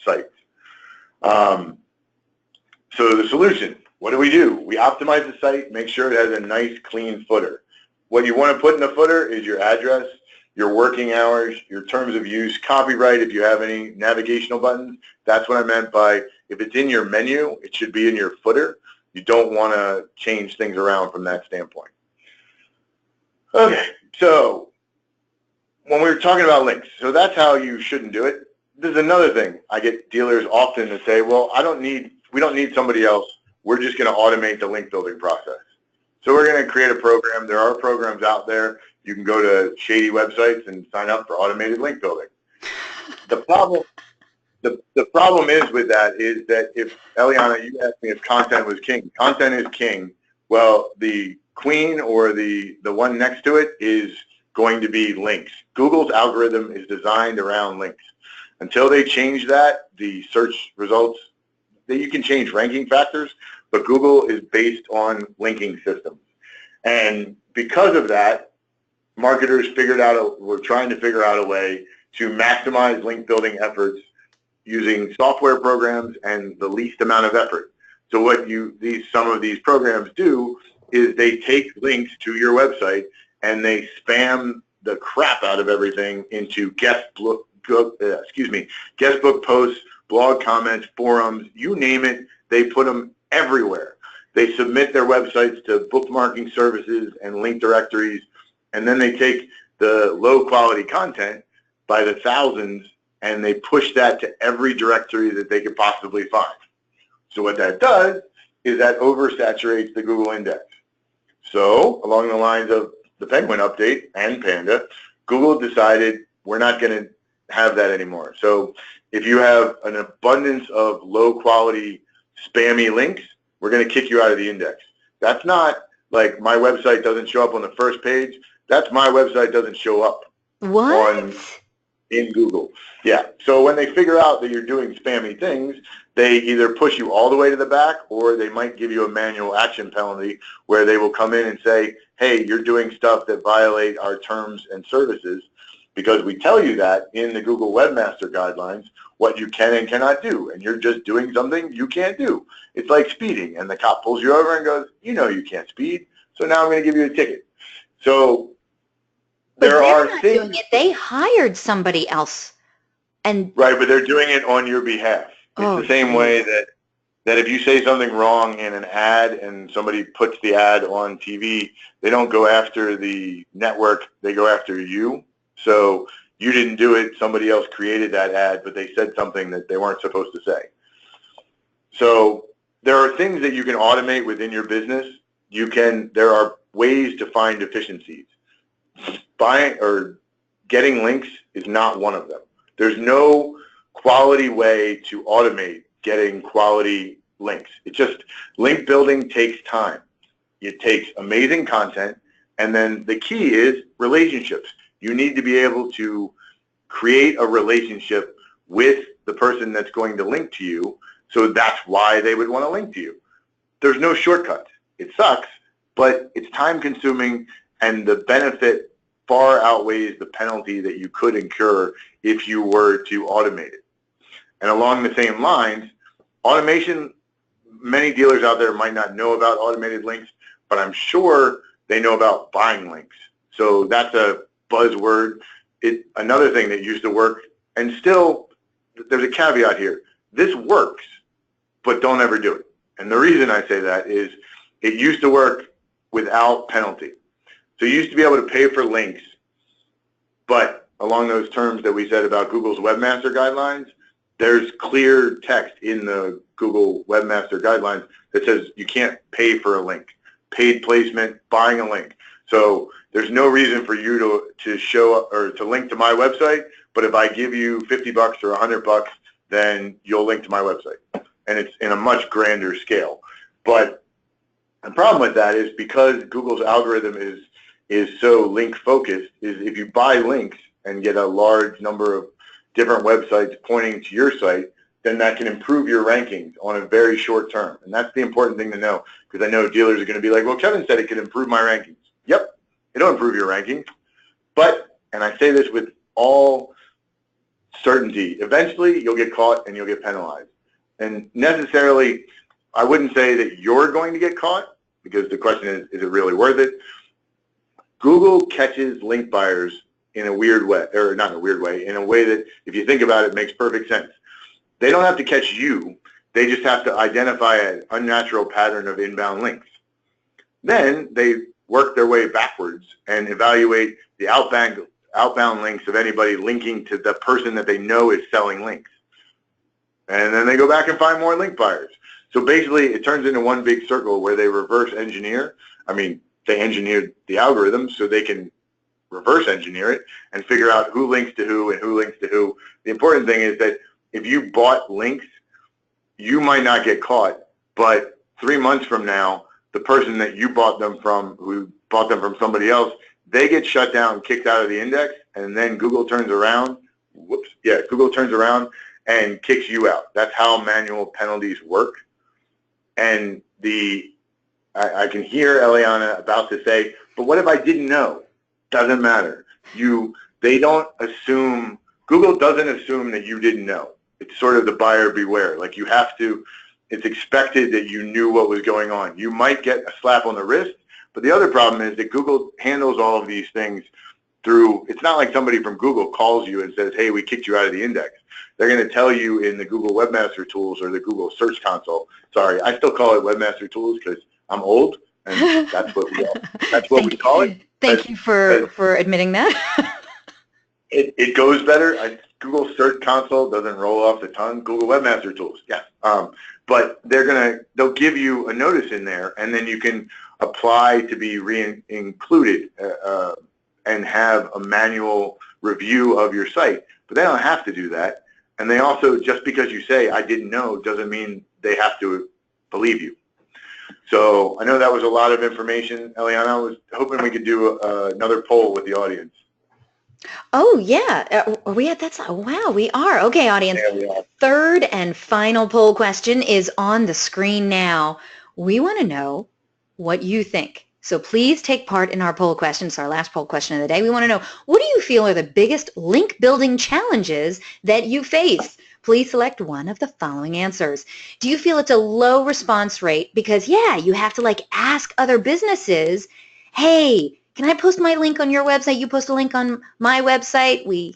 site. So the solution, what do? We optimize the site, make sure it has a nice, clean footer. What you want to put in the footer is your address, your working hours, your terms of use, copyright if you have any, navigational buttons. That's what I meant by if it's in your menu, it should be in your footer. You don't want to change things around from that standpoint. Okay, so when we were talking about links, so that's how you shouldn't do it. There's another thing. I get dealers often to say, well, we don't need somebody else. We're just going to automate the link building process. So we're going to create a program. There are programs out there. You can go to shady websites and sign up for automated link building. The problem is with that is that if, Eliana, you asked me if content was king. Content is king. Well, the queen or the one next to it is going to be links. Google's algorithm is designed around links. Until they change that, the search results, you can change ranking factors, but Google is based on linking systems. And because of that, marketers were trying to figure out a way to maximize link building efforts using software programs and the least amount of effort. So what some of these programs do is they take links to your website and they spam the crap out of everything into guest book posts, blog comments, forums, you name it, they put them everywhere. They submit their websites to bookmarking services and link directories, and then they take the low quality content by the thousands and they push that to every directory that they could possibly find. So what that does is that oversaturates the Google index. So along the lines of the Penguin update and Panda, Google decided we're not going to have that anymore. So if you have an abundance of low quality spammy links, we're going to kick you out of the index. That's not like my website doesn't show up on the first page. That's my website doesn't show up in Google. Yeah. So when they figure out that you're doing spammy things, they either push you all the way to the back or they might give you a manual action penalty where they will come in and say, hey, you're doing stuff that violate our terms and services, because we tell you that in the Google Webmaster Guidelines what you can and cannot do, and you're just doing something you can't do. It's like speeding, and the cop pulls you over and goes, you know you can't speed, so now I'm going to give you a ticket. So there are things. Doing it. They hired somebody else. Right, but they're doing it on your behalf. It's the same way that if you say something wrong in an ad and somebody puts the ad on TV, they don't go after the network, they go after you. So you didn't do it, somebody else created that ad, but they said something that they weren't supposed to say. So there are things that you can automate within your business. There are ways to find efficiencies. Buying or getting links is not one of them. There's no quality way to automate getting quality links. It's just link building takes time. It takes amazing content, and then the key is relationships. You need to be able to create a relationship with the person that's going to link to you, so that's why they would want to link to you. There's no shortcuts. It sucks, but it's time consuming, and the benefit far outweighs the penalty that you could incur if you were to automate it. And along the same lines, automation, many dealers out there might not know about automated links, but I'm sure they know about buying links. So that's a buzzword. Another thing that used to work, and still there's a caveat here. This works, but don't ever do it. And the reason I say that is it used to work without penalty. So you used to be able to pay for links, but along those terms that we said about Google's Webmaster Guidelines, there's clear text in the Google Webmaster Guidelines that says you can't pay for a link. Paid placement, buying a link. So there's no reason for you to show up or to link to my website, but if I give you $50 or $100, then you'll link to my website. And it's in a much grander scale. But the problem with that is because Google's algorithm is so link focused, is if you buy links and get a large number of different websites pointing to your site, then that can improve your rankings on a very short term. And that's the important thing to know, because I know dealers are going to be like, well, Kevin said it could improve my rankings. Yep, it'll improve your rankings. But, and I say this with all certainty, eventually you'll get caught and you'll get penalized. And necessarily, I wouldn't say that you're going to get caught, because the question is it really worth it? Google catches link buyers in a weird way, or not in a weird way, in a way that, if you think about it, makes perfect sense. They don't have to catch you. They just have to identify an unnatural pattern of inbound links. Then they work their way backwards and evaluate the outbound links of anybody linking to the person that they know is selling links. And then they go back and find more link buyers. So basically, it turns into one big circle where they reverse engineer. I mean, they engineered the algorithm so they can reverse engineer it and figure out who links to who and who links to who. The important thing is that if you bought links, you might not get caught, but 3 months from now, the person that you bought them from, who bought them from somebody else, they get shut down, kicked out of the index, and then Google turns around, Google turns around and kicks you out. That's how manual penalties work. And I can hear Eliana about to say, but what if I didn't know? Doesn't matter. They don't assume, Google doesn't assume that you didn't know. It's sort of the buyer beware. Like, you have to, it's expected that you knew what was going on. You might get a slap on the wrist, but the other problem is that Google handles all of these things through, it's not like somebody from Google calls you and says, hey, we kicked you out of the index. They're going to tell you in the Google Webmaster Tools or the Google Search Console. Sorry, I still call it Webmaster Tools because I'm old, and that's what we call it. Thank you for admitting that. It goes better. Google Search Console doesn't roll off the tongue. Google Webmaster Tools, yeah. But they'll give you a notice in there, and then you can apply to be included and have a manual review of your site. But they don't have to do that. And they also, just because you say, I didn't know, doesn't mean they have to believe you. So I know that was a lot of information. Eliana, I was hoping we could do another poll with the audience. Oh, yeah. Are we at that side? Wow, we are. Okay, audience. Yeah, we are. Third and final poll question is on the screen now. We want to know what you think. So please take part in our poll question. It's our last poll question of the day. We want to know, what do you feel are the biggest link building challenges that you face? Please select one of the following answers. Do you feel it's a low response rate because, yeah, you have to ask other businesses, hey, can I post my link on your website? You post a link on my website. We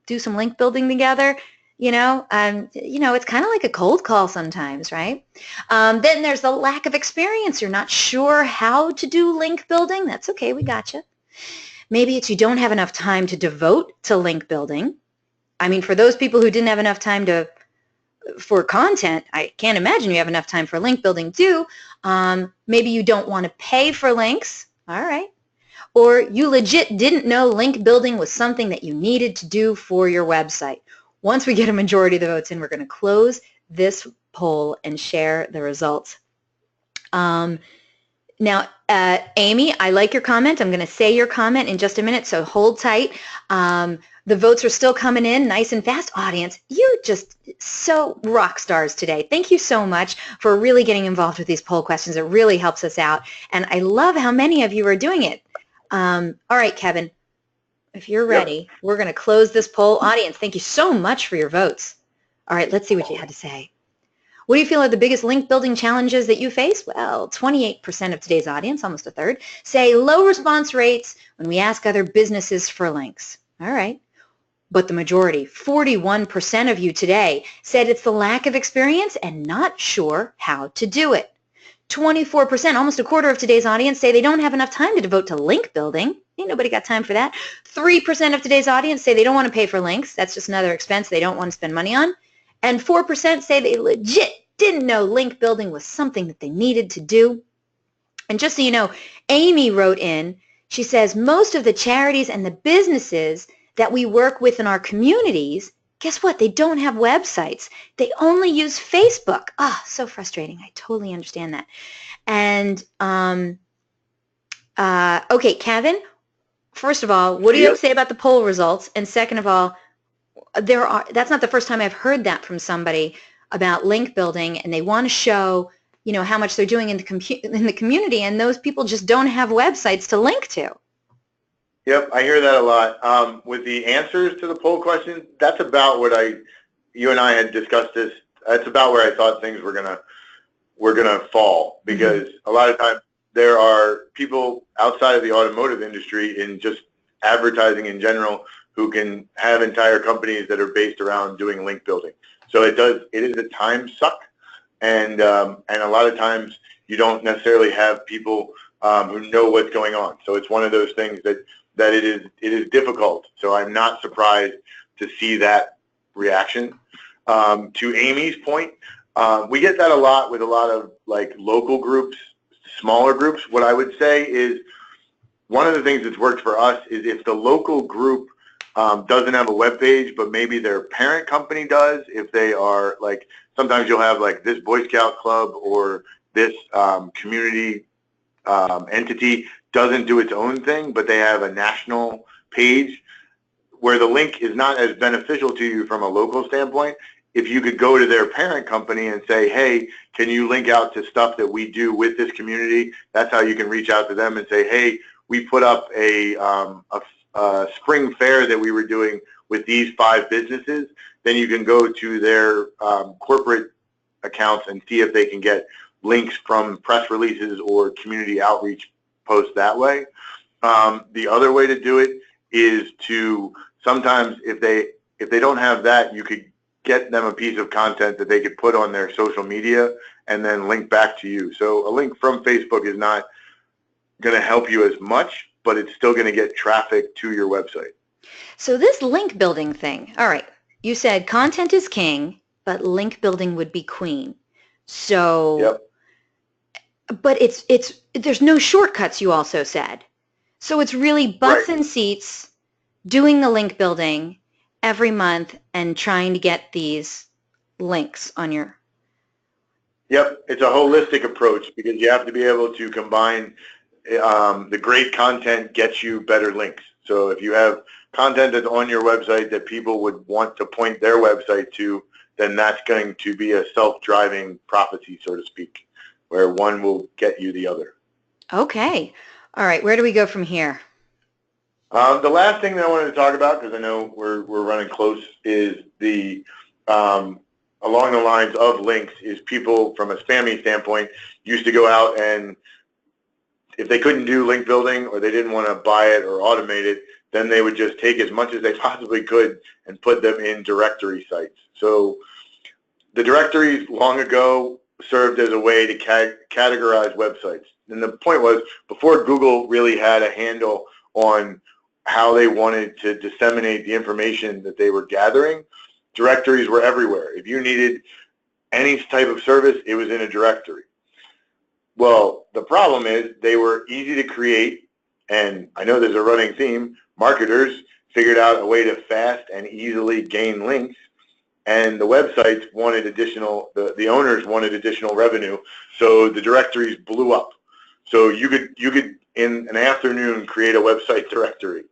do some link building together. It's kind of like a cold call sometimes, right? Then there's the lack of experience. You're not sure how to do link building. That's okay. We got you. Maybe it's you don't have enough time to devote to link building. I mean, for those people who didn't have enough time for content, I can't imagine you have enough time for link building too. Maybe you don't want to pay for links. All right. Or you legit didn't know link building was something that you needed to do for your website. Once we get a majority of the votes in, we're going to close this poll and share the results. Now, Amy, I like your comment. I'm going to say your comment in just a minute, so hold tight. The votes are still coming in nice and fast. Audience, you're just so rock stars today. Thank you so much for really getting involved with these poll questions. It really helps us out, and I love how many of you are doing it. All right, Kevin, if you're ready, we're going to close this poll. Audience, thank you so much for your votes. All right, let's see what you had to say. What do you feel are the biggest link building challenges that you face? Well, 28% of today's audience, almost a third, say low response rates when we ask other businesses for links. All right. But the majority, 41% of you today, said it's the lack of experience and not sure how to do it. 24%, almost a quarter of today's audience, say they don't have enough time to devote to link building. Ain't nobody got time for that. 3% of today's audience say they don't want to pay for links. That's just another expense they don't want to spend money on. And 4% say they legit didn't know link building was something that they needed to do. And just so you know, Amy wrote in, she says, most of the charities and the businesses that we work with in our communities, guess what? They don't have websites. They only use Facebook. Ah, so frustrating. I totally understand that. And, okay, Kevin, first of all, what do you have to say about the poll results? And second of all, that's not the first time I've heard that from somebody about link building, and they want to show, how much they're doing in the community, and those people just don't have websites to link to. Yep, I hear that a lot. With the answers to the poll question, that's about what you and I had discussed this. That's about where I thought things were gonna fall, because a lot of times there are people outside of the automotive industry, in just advertising in general, who can have entire companies that are based around doing link building. So it is a time suck, and a lot of times you don't necessarily have people who know what's going on. So it's one of those things that it is difficult. So I'm not surprised to see that reaction. To Amy's point, we get that a lot with a lot of like local groups, smaller groups. What I would say is, one of the things that's worked for us is, if the local group doesn't have a web page, but maybe their parent company does, if they are like, sometimes you'll have like this Boy Scout club or this community entity doesn't do its own thing, but they have a national page where the link is not as beneficial to you from a local standpoint. If you could go to their parent company and say, hey, can you link out to stuff that we do with this community? That's how you can reach out to them and say, hey, we put up a spring fair that we were doing with these 5 businesses. Then you can go to their corporate accounts and see if they can get links from press releases or community outreach posts that way. The other way to do it is to, sometimes if they don't have that, you could get them a piece of content that they could put on their social media and then link back to you. So a link from Facebook is not going to help you as much, but it's still going to get traffic to your website. So this link building thing, all right, you said content is king, but link building would be queen. So, yep. But there's no shortcuts, you also said. So it's really butts Right. and seats doing the link building every month and trying to get these links on your... Yep, it's a holistic approach, because you have to be able to combine the great content gets you better links. So if you have content that's on your website that people would want to point their website to, then that's going to be a self-driving prophecy, so to speak, where one will get you the other. Okay. All right, where do we go from here? The last thing that I wanted to talk about, because I know we're running close, is the along the lines of links, is people from a spamming standpoint used to go out, and if they couldn't do link building or they didn't want to buy it or automate it, then they would just take as much as they possibly could and put them in directory sites. So the directories long ago served as a way to categorize websites. And the point was, before Google really had a handle on how they wanted to disseminate the information that they were gathering, directories were everywhere. If you needed any type of service, it was in a directory. Well, the problem is they were easy to create, and I know there's a running theme. Marketers figured out a way to fast and easily gain links, and the websites wanted additional, the owners wanted additional revenue, so the directories blew up. So you could in an afternoon create a website directory,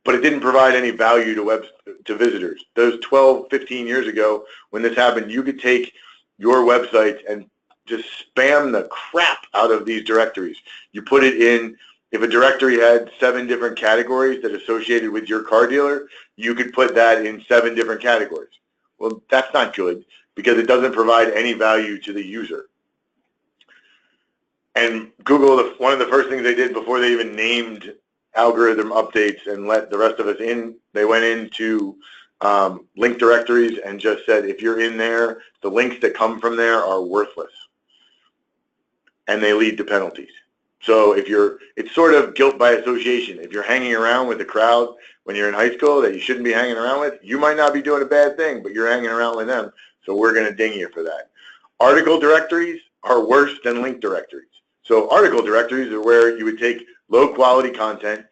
but it didn't provide any value to visitors. Those 12, 15 years ago, when this happened, you could take your websites and just spam the crap out of these directories. You put it in, if a directory had 7 different categories that associated with your car dealer, you could put that in 7 different categories. Well, that's not good, because it doesn't provide any value to the user. And Google, one of the first things they did before they even named algorithm updates and let the rest of us in, they went into link directories and just said, if you're in there, the links that come from there are worthless, and they lead to penalties. So it's sort of guilt by association. If you're hanging around with the crowd when you're in high school that you shouldn't be hanging around with, you might not be doing a bad thing, but you're hanging around with them, so we're going to ding you for that. Article directories are worse than link directories. So article directories are where you would take low quality content,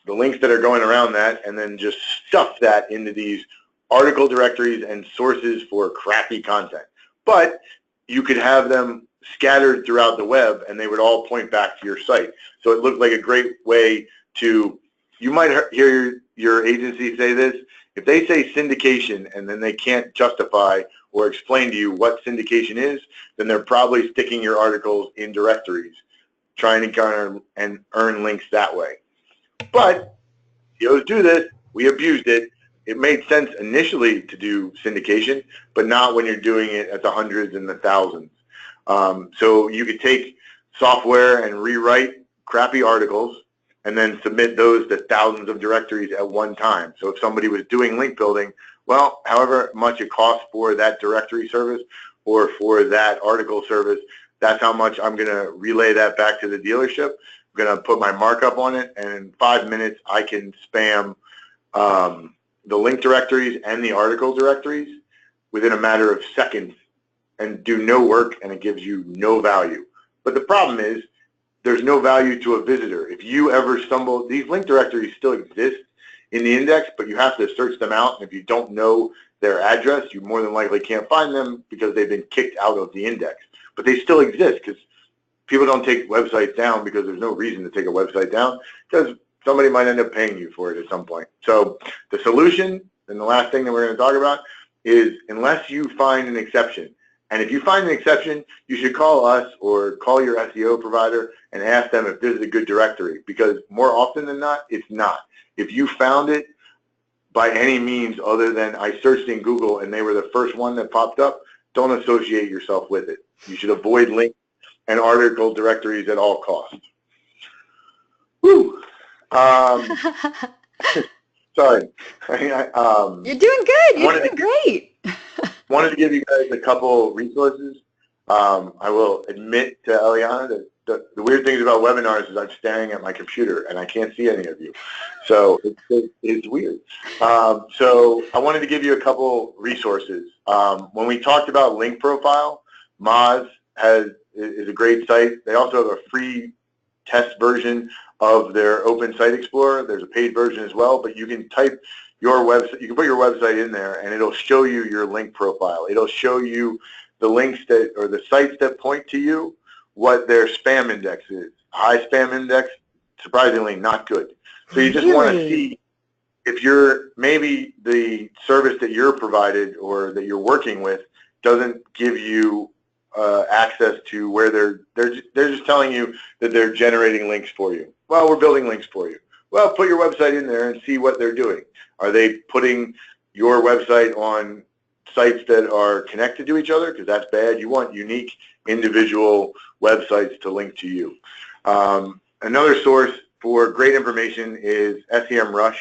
the links that are going around that, and then just stuff that into these article directories and sources for crappy content. But you could have them scattered throughout the web, and they would all point back to your site. So it looked like a great way to you might hear your agency say this. If they say syndication and then they can't justify or explain to you what syndication is, then they're probably sticking your articles in directories, trying to garner and earn links that way. But CEOs do this. We abused it. It made sense initially to do syndication, but not when you're doing it at the hundreds and the thousands. So you could take software and rewrite crappy articles and then submit those to thousands of directories at one time. So if somebody was doing link building, well, however much it costs for that directory service or for that article service, that's how much I'm going to relay that back to the dealership. I'm going to put my markup on it, and in 5 minutes I can spam the link directories and the article directories within a matter of seconds and do no work, and it gives you no value. But the problem is there's no value to a visitor. If you ever stumble, these link directories still exist in the index, but you have to search them out, and if you don't know their address, you more than likely can't find them because they've been kicked out of the index. But they still exist because people don't take websites down because there's no reason to take a website down, because somebody might end up paying you for it at some point. So the solution, and the last thing that we're going to talk about, is unless you find an exception. And if you find an exception, you should call us or call your SEO provider and ask them if this is a good directory, because more often than not, it's not. If you found it by any means other than I searched in Google and they were the first one that popped up, don't associate yourself with it. You should avoid links and article directories at all costs. Whew. Sorry. You're doing good. You're doing great. Wanted to give you guys a couple resources. I will admit to Eliana that the weird things about webinars is I'm staring at my computer and I can't see any of you. So it's weird. So I wanted to give you a couple resources. When we talked about link profile, Moz is a great site. They also have a free test version of their Open Site Explorer. There's a paid version as well, but you can type your website, you can put your website in there and it'll show you your link profile. It'll show you the links that, or the sites that point to you, what their spam index is. High spam index, surprisingly not good. So you just want to see if you're, maybe the service that you're provided or that you're working with doesn't give you access to where they're just telling you that they're generating links for you. Well, we're building links for you. Well, put your website in there and see what they're doing. Are they putting your website on sites that are connected to each other? Because that's bad. You want unique individual websites to link to you. Another source for great information is SEMrush.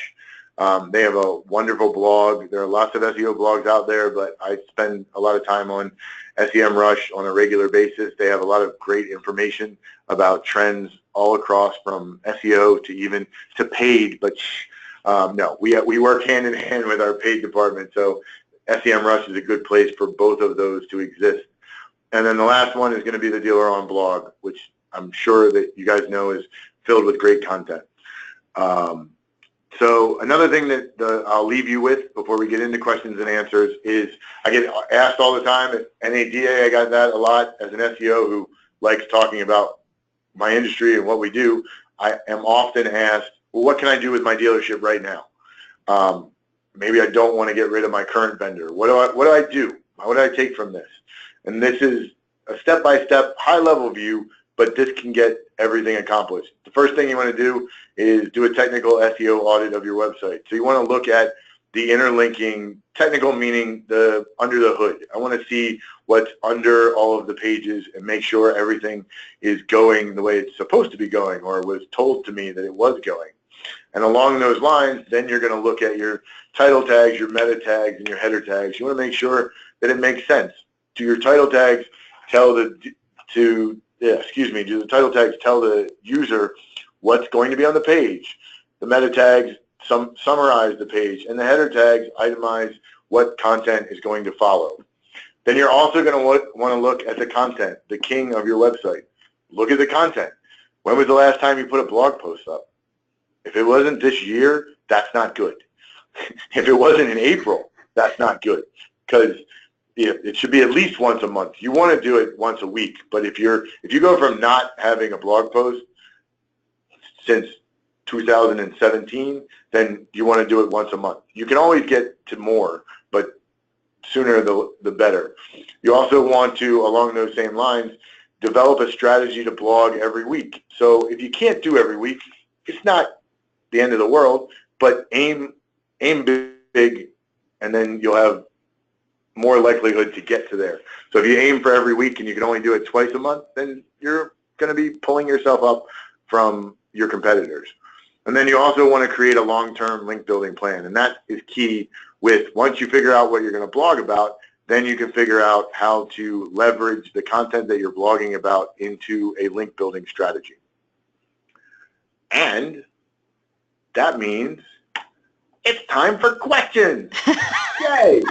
They have a wonderful blog. There are lots of SEO blogs out there, but I spend a lot of time on SEMrush on a regular basis. They have a lot of great information about trends all across, from SEO to even to paid, but no, we work hand in hand with our paid department, so SEMrush is a good place for both of those to exist. And then the last one is going to be the DealerOn blog, which I'm sure that you guys know is filled with great content. So another thing that I'll leave you with before we get into questions and answers is, I get asked all the time at NADA, I got that a lot as an SEO who likes talking about my industry and what we do. I am often asked, well, what can I do with my dealership right now? Maybe I don't want to get rid of my current vendor. What do I do? What do I take from this? And this is a step-by-step, high-level view, but this can get everything accomplished. The first thing you want to do is do a technical SEO audit of your website. So you want to look at the interlinking, technical meaning the under the hood. I want to see what's under all of the pages and make sure everything is going the way it's supposed to be going, or was told to me that it was going. And along those lines, then you're going to look at your title tags, your meta tags, and your header tags. You want to make sure that it makes sense. Do your title tags tell do the title tags tell the user what's going to be on the page? The meta tags summarize the page, and the header tags itemize what content is going to follow. Then you're also going to want to look at the content, the king of your website. Look at the content. When was the last time you put a blog post up? If it wasn't this year, that's not good. If it wasn't in April, that's not good, because it should be at least once a month. You want to do it once a week, but if you go from not having a blog post since 2017, then you want to do it once a month. You can always get to more, but sooner the better. You also want to, along those same lines, develop a strategy to blog every week. So if you can't do every week, it's not the end of the world, but aim big, and then you'll have more likelihood to get to there. So if you aim for every week and you can only do it twice a month, then you're going to be pulling yourself up from your competitors. And then you also want to create a long-term link building plan, and that is key. With once you figure out what you're going to blog about, then you can figure out how to leverage the content that you're blogging about into a link building strategy. And that means it's time for questions. Yay!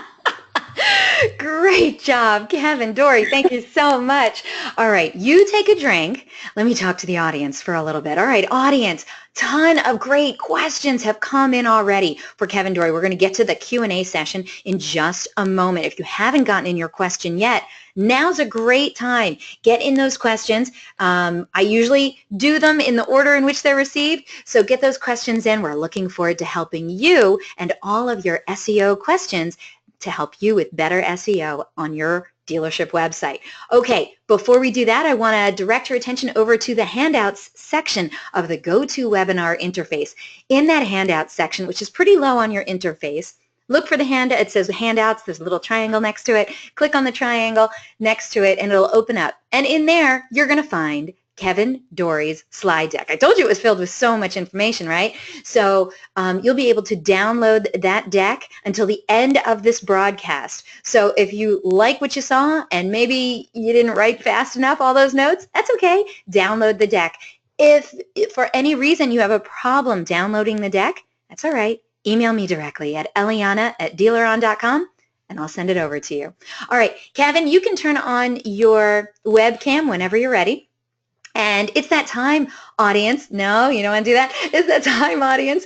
Great job, Kevin, Doory. Thank you so much. All right, you take a drink. Let me talk to the audience for a little bit. All right, audience, ton of great questions have come in already for Kevin, Doory. We're going to get to the Q&A session in just a moment. If you haven't gotten in your question yet, now's a great time. Get in those questions. I usually do them in the order in which they're received, so get those questions in. We're looking forward to helping you and all of your SEO questions to help you with better SEO on your dealership website. Okay, before we do that, I want to direct your attention over to the handouts section of the GoToWebinar interface. In that handouts section, which is pretty low on your interface, look for the handout. It says handouts. There's a little triangle next to it. Click on the triangle next to it and it'll open up. And in there, you're going to find Kevin Doory's slide deck. I told you it was filled with so much information, right? So you'll be able to download that deck until the end of this broadcast. So if you like what you saw and maybe you didn't write fast enough, all those notes, that's okay. Download the deck. If for any reason you have a problem downloading the deck, that's all right. Email me directly at eliana@dealeron.com and I'll send it over to you. All right, Kevin, you can turn on your webcam whenever you're ready. And it's that time, audience. No, you don't want to do that. It's that time, audience.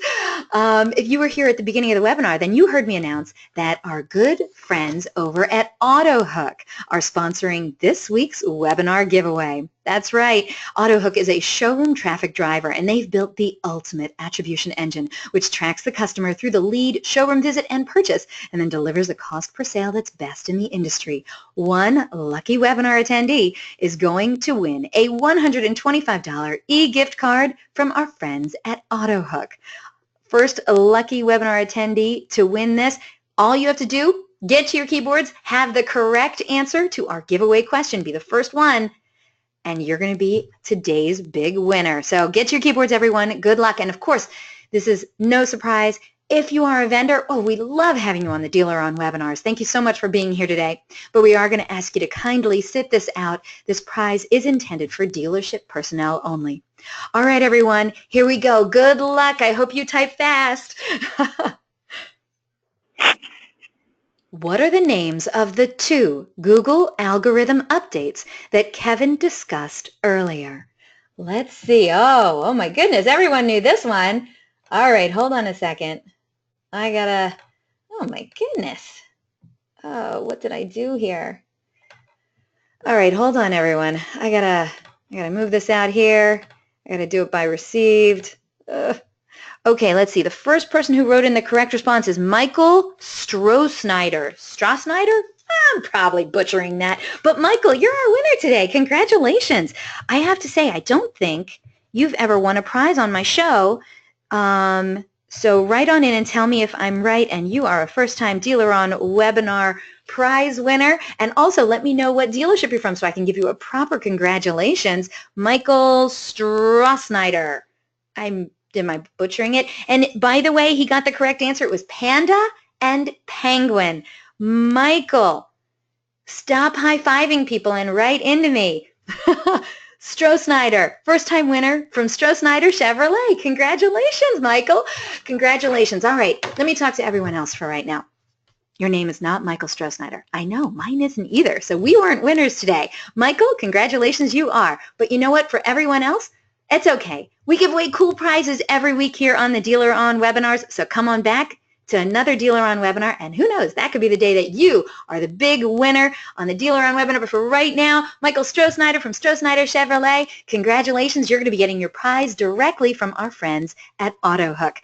If you were here at the beginning of the webinar, then you heard me announce that our good friends over at AutoHook are sponsoring this week's webinar giveaway. That's right. AutoHook is a showroom traffic driver, and they've built the ultimate attribution engine, which tracks the customer through the lead, showroom visit, and purchase, and then delivers a cost per sale that's best in the industry. One lucky webinar attendee is going to win a $125 e-gift card from our friends at AutoHook. First lucky webinar attendee to win this, all you have to do, get to your keyboards, have the correct answer to our giveaway question, be the first one, and you're going to be today's big winner. So get to your keyboards, everyone. Good luck. And of course, this is no surprise. If you are a vendor, we love having you on the DealerOn webinars. Thank you so much for being here today. But we are going to ask you to kindly sit this out. This prize is intended for dealership personnel only. All right, everyone, here we go. Good luck. I hope you type fast. What are the names of the 2 Google algorithm updates that Kevin discussed earlier? Let's see. Oh my goodness. Everyone knew this one. All right, hold on a second. Oh my goodness. Oh, what did I do here? All right, hold on, everyone. I gotta move this out here. I gotta do it by received. Okay, let's see. The first person who wrote in the correct response is Michael Strohsnyder. Strohsnyder? I'm probably butchering that. But Michael, you're our winner today. Congratulations. I have to say, I don't think you've ever won a prize on my show. So write on in and tell me if I'm right and you are a first-time DealerOn webinar prize winner. And also let me know what dealership you're from so I can give you a proper congratulations. Michael Strohsnyder. Am I butchering it? And by the way, he got the correct answer. It was panda and penguin. Michael, stop high-fiving people and write into me. Strohsnyder, first-time winner from Strohsnyder Chevrolet. Congratulations, Michael. Congratulations. All right, let me talk to everyone else for right now. Your name is not Michael Strohsnyder. I know, mine isn't either. So we weren't winners today. Michael, congratulations, you are. But you know what? For everyone else, it's okay. We give away cool prizes every week here on the DealerOn webinars, so come on back to another DealerOn webinar, and who knows, that could be the day that you are the big winner on the DealerOn webinar. But for right now, Michael Stroh-Snyder from Stroh-Snyder Chevrolet, congratulations, you're going to be getting your prize directly from our friends at AutoHook.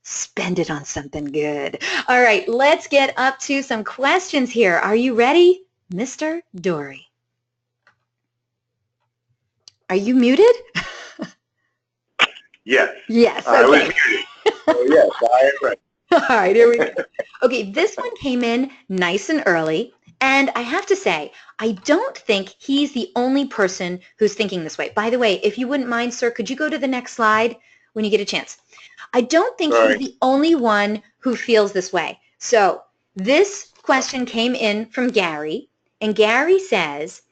Spend it on something good. All right, let's get up to some questions here. Are you ready, Mr. Doory? Are you muted? Yes. Yes. Okay. I was muted. So yes, I am ready. All right, here we go. Okay, this one came in nice and early, and I have to say, I don't think he's the only person who's thinking this way. By the way, if you wouldn't mind, sir, could you go to the next slide when you get a chance? I don't think he's the only one who feels this way. So this question came in from Gary, and Gary says,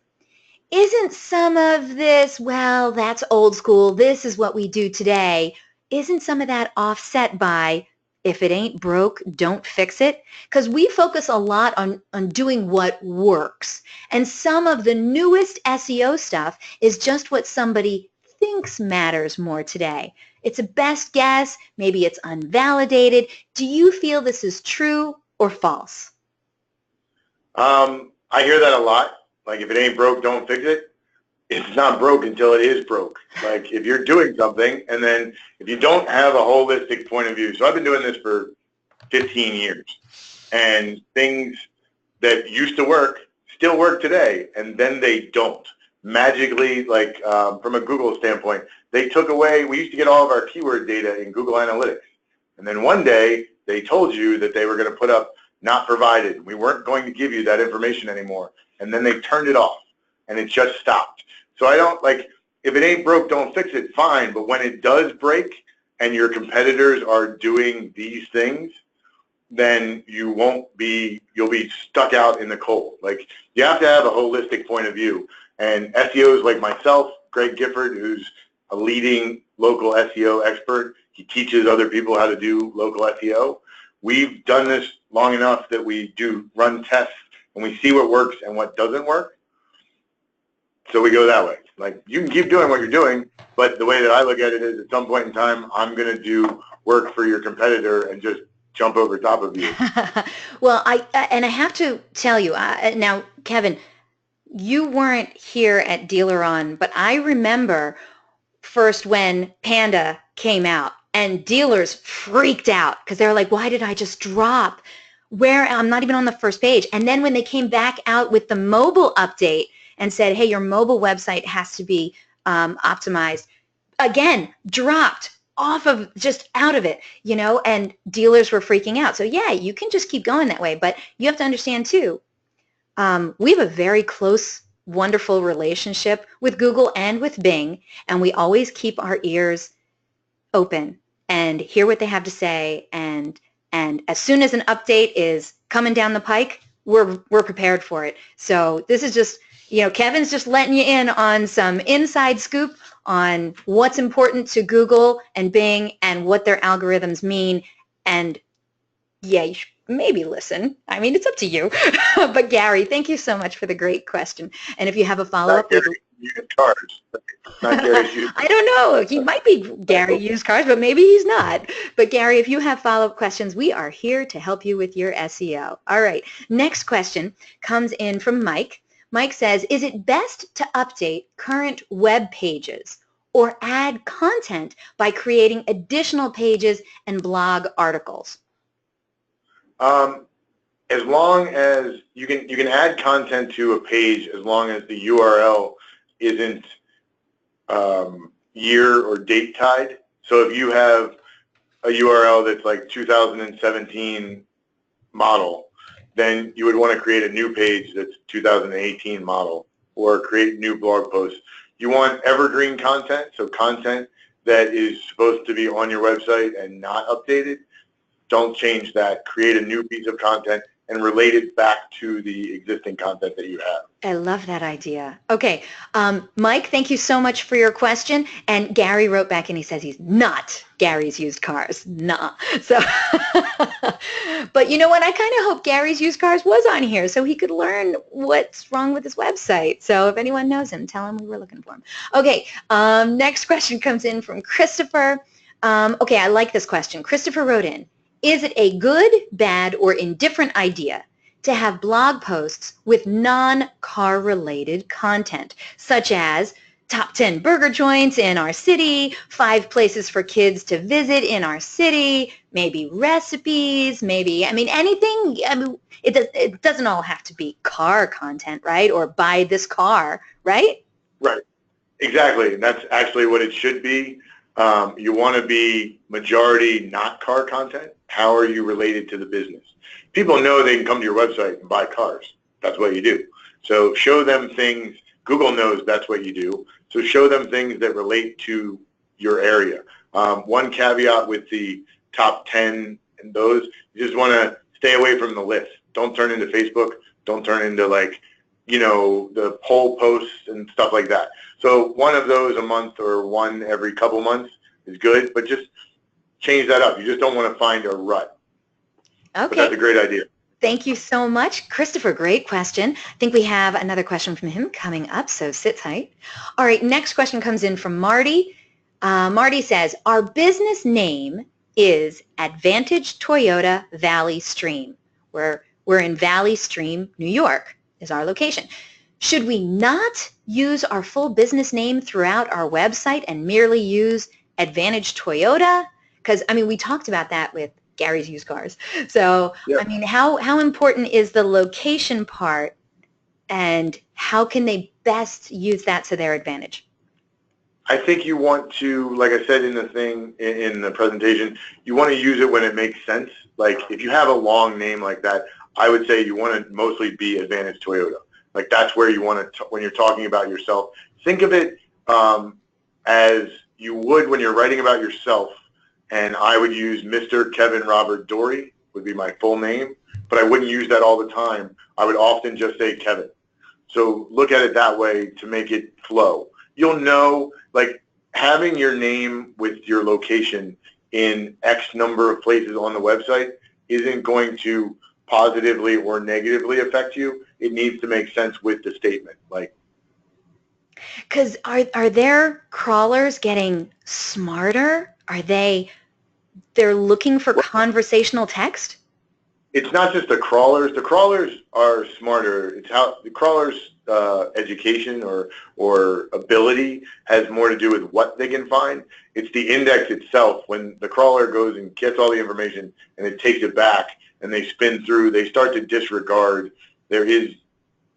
isn't some of this, well, that's old school, this is what we do today, isn't some of that offset by, if it ain't broke, don't fix it? Because we focus a lot on doing what works. And some of the newest SEO stuff is just what somebody thinks matters more today. It's a best guess, maybe it's unvalidated. Do you feel this is true or false? I hear that a lot. Like, if it ain't broke, don't fix it. It's not broke until it is broke. Like, if you're doing something, and then if you don't have a holistic point of view. So I've been doing this for 15 years, and things that used to work still work today, and then they don't. Magically, like from a Google standpoint, they took away, we used to get all of our keyword data in Google Analytics. And then one day, they told you that they were going to put up not provided. We weren't going to give you that information anymore. And then they turned it off, and it just stopped. So I don't, like, if it ain't broke, don't fix it, fine. But when it does break and your competitors are doing these things, then you won't be, you'll be stuck out in the cold. Like, you have to have a holistic point of view. And SEOs like myself, Greg Gifford, who's a leading local SEO expert, he teaches other people how to do local SEO. We've done this long enough that we do run tests and we see what works and what doesn't work. So we go that way. Like, you can keep doing what you're doing, but the way that I look at it is, at some point in time, I'm going to do work for your competitor and just jump over top of you. Well, I have to tell you, now, Kevin, you weren't here at DealerOn, but I remember first when Panda came out, and dealers freaked out because they were like, why did I just drop? Where I'm not even on the first page. And then when they came back out with the mobile update and said, hey, your mobile website has to be optimized, again, dropped off of, just out of it, you know, and dealers were freaking out. So yeah, you can just keep going that way, but you have to understand too, we have a very close, wonderful relationship with Google and with Bing, and we always keep our ears open and hear what they have to say, and as soon as an update is coming down the pike, we're prepared for it. So this is just, you know, Kevin's just letting you in on some inside scoop on what's important to Google and Bing and what their algorithms mean. And yeah, you should maybe listen. I mean, it's up to you. But Gary, thank you so much for the great question. And if you have a follow-up, used cars. Not Gary's used. I don't know. He might be Gary used cars, but maybe he's not. But Gary, if you have follow-up questions, we are here to help you with your SEO. All right. Next question comes in from Mike. Mike says, is it best to update current web pages or add content by creating additional pages and blog articles? As long as you can add content to a page, as long as the URL isn't year or date tied. So if you have a URL that's like 2017 model, then you would want to create a new page that's 2018 model, or create new blog posts. You want evergreen content, so content that is supposed to be on your website and not updated. Don't change that. Create a new piece of content and relate it back to the existing content that you have. I love that idea. Okay, Mike, thank you so much for your question. And Gary wrote back and he says he's not Gary's Used Cars. Nah. So, but you know what? I kind of hope Gary's Used Cars was on here so he could learn what's wrong with his website. So if anyone knows him, tell him we were looking for him. Okay, next question comes in from Christopher. Okay, I like this question. Christopher wrote in, Is it a good, bad, or indifferent idea to have blog posts with non-car related content, such as top 10 burger joints in our city, 5 places for kids to visit in our city, maybe recipes, maybe, I mean, anything. I mean, it doesn't all have to be car content, right? Or buy this car, right? Right. Exactly. And that's actually what it should be. You want to be majority not car content. How are you related to the business? People know they can come to your website and buy cars. That's what you do. So show them things. Google knows that's what you do. So show them things that relate to your area. One caveat with the top 10 and those, you just want to stay away from the list. Don't turn into Facebook. Don't turn into the poll posts and stuff like that. So one of those a month or one every couple months is good, but just change that up. You just don't want to find a rut. Okay. But that's a great idea. Thank you so much, Christopher. Great question. I think we have another question from him coming up, so sit tight. All right, next question comes in from Marty. Marty says, our business name is Advantage Toyota Valley Stream. We're in Valley Stream, New York is our location. Should we not use our full business name throughout our website and merely use Advantage Toyota? Because, I mean, we talked about that with Gary's Used Cars. So, yep. I mean, how important is the location part, and how can they best use that to their advantage? I think you want to, like I said in the presentation, you want to use it when it makes sense. Like if you have a long name like that, I would say you want to mostly be Advantage Toyota. Like that's where you want to, when you're talking about yourself, think of it as you would when you're writing about yourself. And I would use Mr. Kevin Robert Doory would be my full name, but I wouldn't use that all the time. I would often just say Kevin. So look at it that way to make it flow. You'll know, like having your name with your location in X number of places on the website isn't going to positively or negatively affect you. It needs to make sense with the statement. Like, because are their crawlers getting smarter? Are they're looking for conversational text? It's not just the crawlers. The crawlers are smarter. It's how the crawlers' education or ability has more to do with what they can find. It's the index itself. When the crawler goes and gets all the information and it takes it back and they spin through, they start to disregard. There is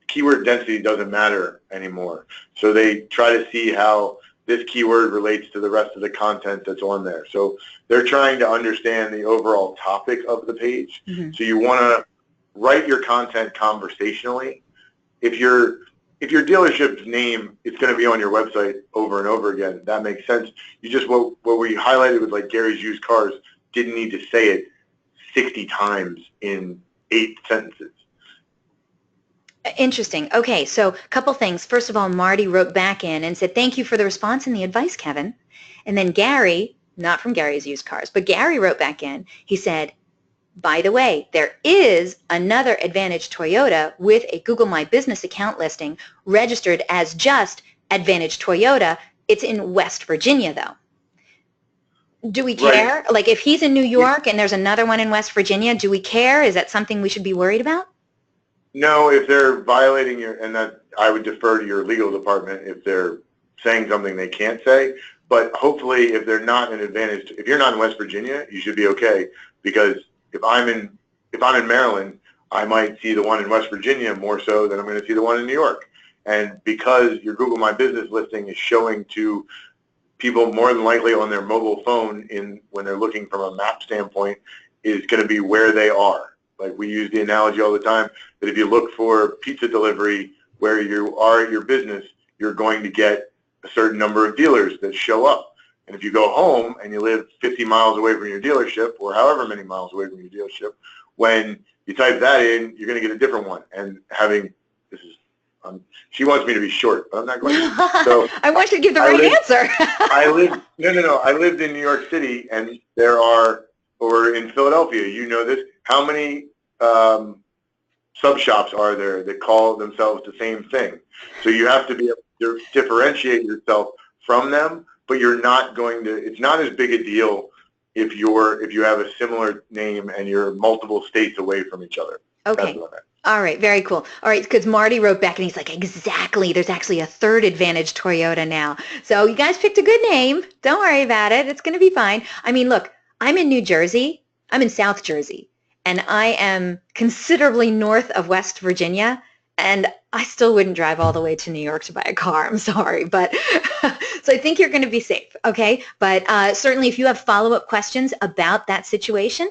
keyword density doesn't matter anymore. So they try to see how this keyword relates to the rest of the content that's on there. So they're trying to understand the overall topic of the page. Mm-hmm. So you want to write your content conversationally. If your dealership's name is going to be on your website over and over again, that makes sense. You just, what we highlighted with like Gary's Used Cars, didn't need to say it 60 times in 8 sentences. Interesting. Okay, so a couple things. First of all, Marty wrote back in and said, thank you for the response and the advice, Kevin. And then Gary, not from Gary's Used Cars, but Gary wrote back in. He said, by the way, there is another Advantage Toyota with a Google My Business account listing registered as just Advantage Toyota. It's in West Virginia, though. Do we care? Right. Like if he's in New York and there's another one in West Virginia, do we care? Is that something we should be worried about? No, if they're violating and that I would defer to your legal department if they're saying something they can't say. But hopefully, if they're not an advantage, if you're not in West Virginia, you should be okay. Because if I'm in Maryland, I might see the one in West Virginia more so than I'm going to see the one in New York. And because your Google My Business listing is showing to people more than likely on their mobile phone when they're looking from a map standpoint, is going to be where they are. Like we use the analogy all the time that if you look for pizza delivery where you are at your business, you're going to get a certain number of dealers that show up. And if you go home and you live 50 miles away from your dealership or however many miles away from your dealership, when you type that in, you're going to get a different one. And she wants me to be short, but I'm not going to. So I want you to give the right answer. I lived in New York City, and or in Philadelphia, you know this, how many sub shops are there that call themselves the same thing? So you have to be able to differentiate yourself from them, but you're not going to, it's not as big a deal if you have a similar name and you're multiple states away from each other. Okay. That's what I meant. All right, very cool. All right, because Marty wrote back and he's like, exactly, there's actually a third Advantage Toyota now. So you guys picked a good name. Don't worry about it. It's going to be fine. I mean, look, I'm in New Jersey. I'm in South Jersey, and I am considerably north of West Virginia, and I still wouldn't drive all the way to New York to buy a car. I'm sorry, but so I think you're going to be safe, okay? But certainly if you have follow-up questions about that situation,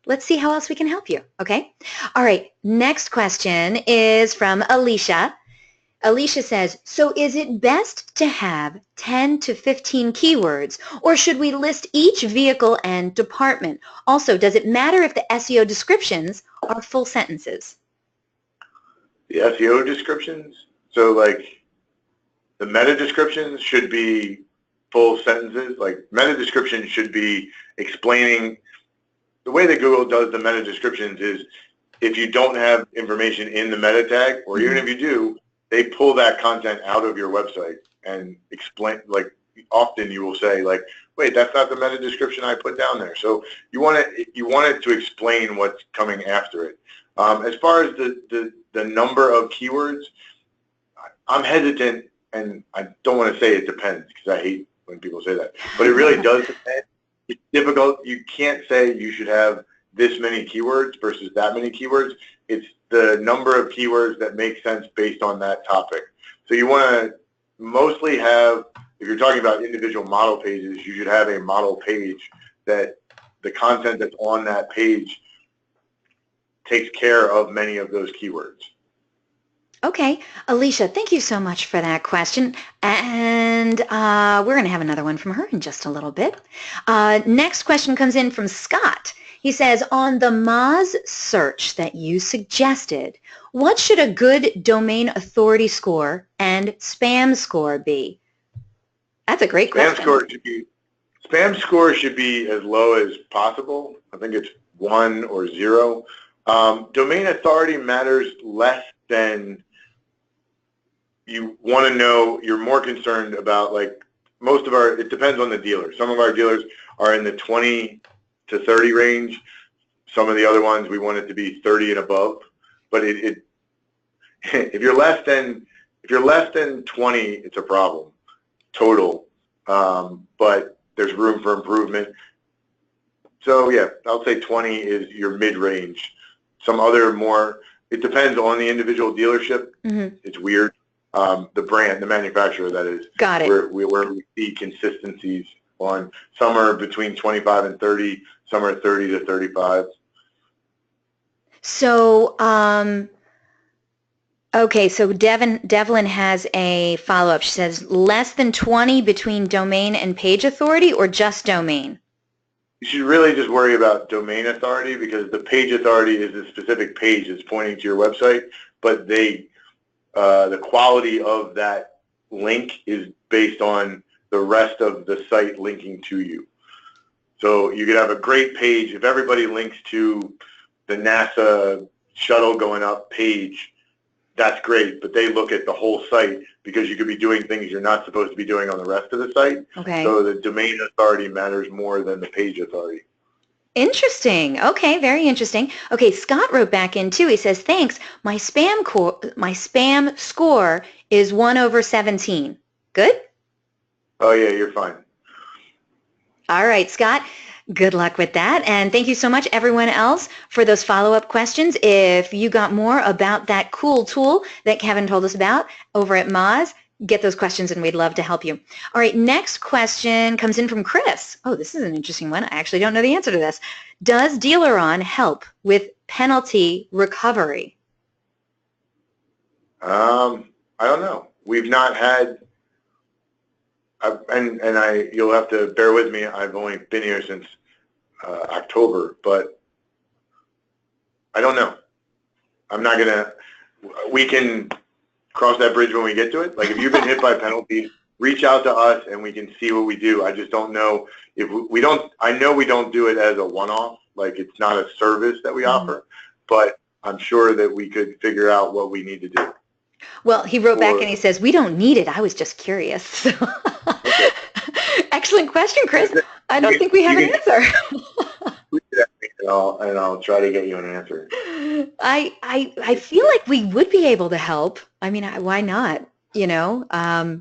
let's see how else we can help you, okay? All right, next question is from Alicia. Alicia says, so is it best to have 10 to 15 keywords, or should we list each vehicle and department? Also, does it matter if the SEO descriptions are full sentences? The SEO descriptions? So like the meta descriptions should be full sentences. Like meta descriptions should be explaining. The way that Google does the meta descriptions is if you don't have information in the meta tag, or even if you do, they pull that content out of your website and explain, like often you will say like, wait, that's not the meta description I put down there. So you want it to explain what's coming after it. As far as the number of keywords, I'm hesitant, and I don't want to say it depends because I hate when people say that, but it really does depend. It's difficult. You can't say you should have this many keywords versus that many keywords. It's the number of keywords that make sense based on that topic. So you want to mostly have, if you're talking about individual model pages, you should have a model page that the content that's on that page takes care of many of those keywords. Okay, Alicia, thank you so much for that question. And we're going to have another one from her in just a little bit. Next question comes in from Scott. He says, on the Moz search that you suggested, what should a good domain authority score and spam score be? That's a great question. Spam score should be as low as possible. I think it's 1 or 0. Domain authority matters less than you want to know. You're more concerned about, like, it depends on the dealer. Some of our dealers are in the 20 to 30 range. Some of the other ones, we want it to be 30 and above. But if you're less than 20, it's a problem total. But there's room for improvement. So yeah, I'll say 20 is your mid-range. Some other more, it depends on the individual dealership. Mm-hmm. It's weird. The brand, the manufacturer, that is. Got it. Where we see consistencies on. Some are between 25 and 30. Some are 30 to 35. So, okay, so Devlin has a follow-up. She says, less than 20 between domain and page authority, or just domain? You should really just worry about domain authority, because the page authority is a specific page that's pointing to your website, but the quality of that link is based on the rest of the site linking to you. So you could have a great page. If everybody links to the NASA shuttle going up page, that's great, but they look at the whole site, because you could be doing things you're not supposed to be doing on the rest of the site. Okay. So the domain authority matters more than the page authority. Interesting. Okay, very interesting. Okay, Scott wrote back in too. He says, thanks. My spam score is 1/17. Good? Oh yeah, you're fine. All right, Scott. Good luck with that. And thank you so much, everyone else, for those follow-up questions. If you got more about that cool tool that Kevin told us about over at Moz, get those questions and we'd love to help you. All right, next question comes in from Chris. Oh, this is an interesting one. I actually don't know the answer to this. Does DealerOn help with penalty recovery? I don't know. We've not had, you'll have to bear with me. I've only been here since October, but I don't know. I'm not gonna. We can cross that bridge when we get to it. Like, if you've been hit by penalties, reach out to us and we can see what we do. I just don't know if we don't. I know we don't do it as a one-off. Like, it's not a service that we offer, but I'm sure that we could figure out what we need to do. Well, he wrote back and he says, we don't need it. I was just curious. Okay. excellent question, Chris. I don't think we have an answer. And I'll try to get you an answer. I feel like we would be able to help. I mean, why not? You know,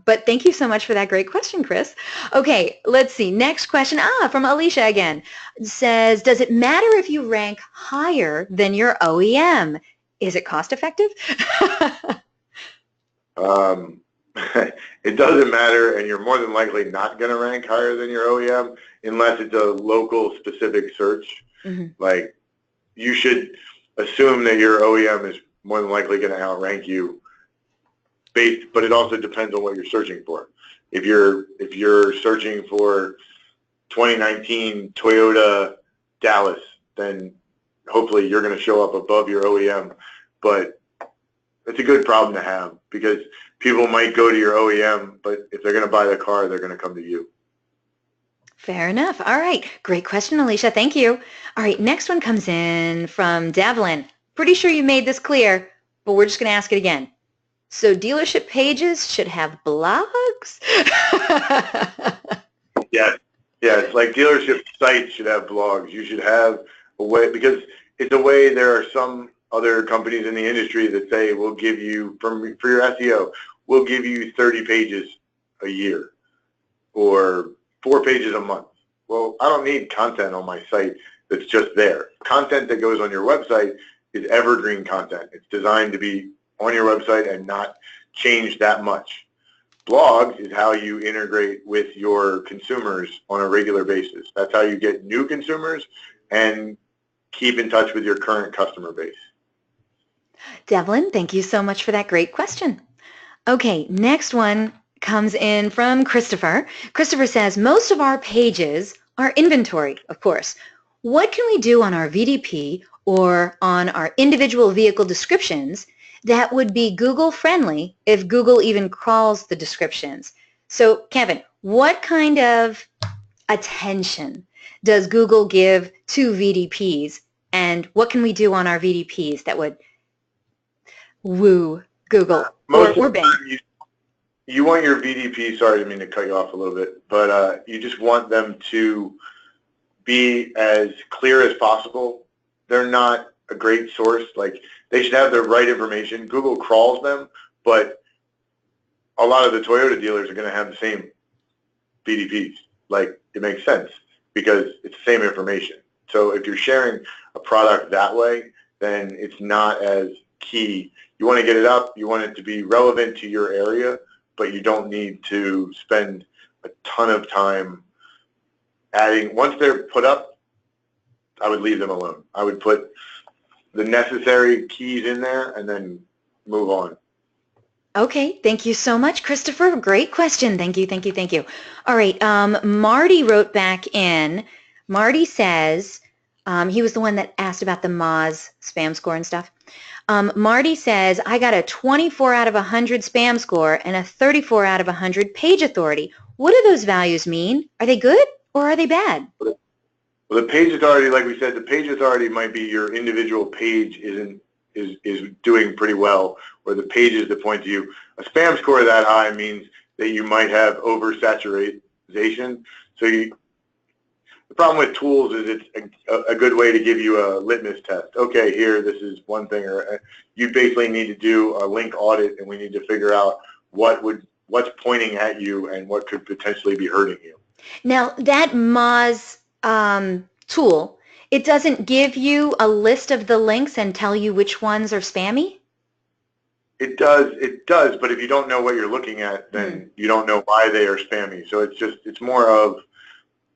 but thank you so much for that great question, Chris. Okay, let's see. Next question, from Alicia again. It says, does it matter if you rank higher than your OEM? Is it cost effective? It doesn't matter, and you're more than likely not going to rank higher than your OEM unless it's a local specific search. Mm-hmm. Like, you should assume that your OEM is more than likely going to outrank you, but it also depends on what you're searching for. If you're searching for 2019 Toyota Dallas, then hopefully you're going to show up above your OEM. But it's a good problem to have because people might go to your OEM, but if they're going to buy the car, they're going to come to you. Fair enough. All right. Great question, Alicia. Thank you. All right. Next one comes in from Devlin. Pretty sure you made this clear, but we're just going to ask it again. So dealership pages should have blogs? Yes. Yes. Like dealership sites should have blogs. You should have a way, because it's a way. There are some other companies in the industry that say, we'll give you, for your SEO, we'll give you 30 pages a year or 4 pages a month. Well, I don't need content on my site that's just there. Content that goes on your website is evergreen content. It's designed to be on your website and not change that much. Blogs is how you integrate with your consumers on a regular basis. That's how you get new consumers and keep in touch with your current customer base. Devlin, thank you so much for that great question. Okay, next one comes in from Christopher. Christopher says, most of our pages are inventory, of course. What can we do on our VDP or on our individual vehicle descriptions that would be Google friendly if Google even crawls the descriptions? So, Kevin, what kind of attention does Google give to VDPs, and what can we do on our VDPs that would woo Google or Bing? You want your VDP, sorry, I didn't mean to cut you off a little bit, but you just want them to be as clear as possible. They're not a great source. Like, they should have the right information. Google crawls them, but a lot of the Toyota dealers are going to have the same VDPs. Like, it makes sense because it's the same information. So if you're sharing a product that way, then it's not as key. You want to get it up. You want it to be relevant to your area, but you don't need to spend a ton of time adding. Once they're put up, I would leave them alone. I would put the necessary keys in there and then move on. Okay, thank you so much, Christopher. Great question. Thank you, thank you, thank you. All right, Marty wrote back in. Marty says, he was the one that asked about the Moz spam score and stuff. Marty says, I got a 24 out of 100 spam score and a 34 out of 100 page authority. What do those values mean? Are they good or are they bad? Well, the page authority, like we said, the page authority might be your individual page is doing pretty well, or the pages that point to you. A spam score that high means that you might have oversaturation. So the problem with tools is it's a good way to give you a litmus test. Okay, here, this is one thing, or you basically need to do a link audit, and we need to figure out what's pointing at you and what could potentially be hurting you. Now, that Moz tool, it doesn't give you a list of the links and tell you which ones are spammy? It does, but if you don't know what you're looking at, then you don't know why they are spammy. So it's more of,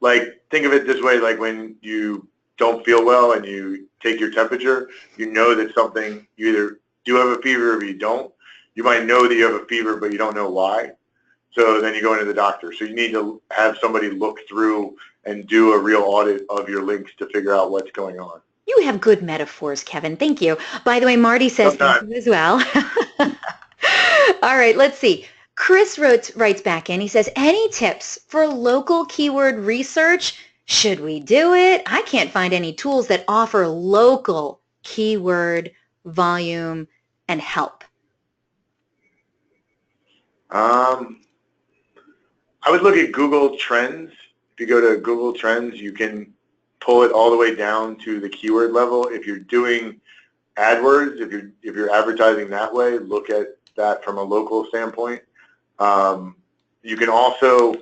like, think of it this way, like when you don't feel well and you take your temperature, you know that something, you either do have a fever or you don't. You might know that you have a fever, but you don't know why. So then you go into the doctor. So you need to have somebody look through and do a real audit of your links to figure out what's going on. You have good metaphors, Kevin. Thank you. By the way, Marty says thank you as well. All right, let's see. Chris writes back in. He says, any tips for local keyword research? Should we do it? I can't find any tools that offer local keyword volume and help. I would look at Google Trends. If you go to Google Trends, you can pull it all the way down to the keyword level. If you're doing AdWords, if you're advertising that way, look at that from a local standpoint. You can also,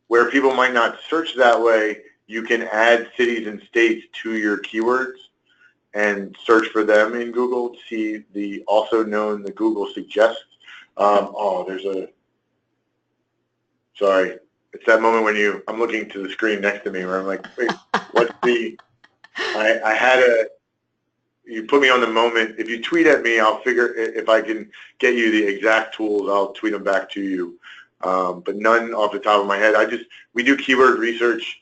where people might not search that way, you can add cities and states to your keywords and search for them in Google. See the also known the Google suggests. Sorry, it's that moment when I'm looking to the screen next to me where I'm like, wait, what's I had you put me on the moment. If you tweet at me, I'll figure, if I can get you the exact tools, I'll tweet them back to you. But none off the top of my head. We do keyword research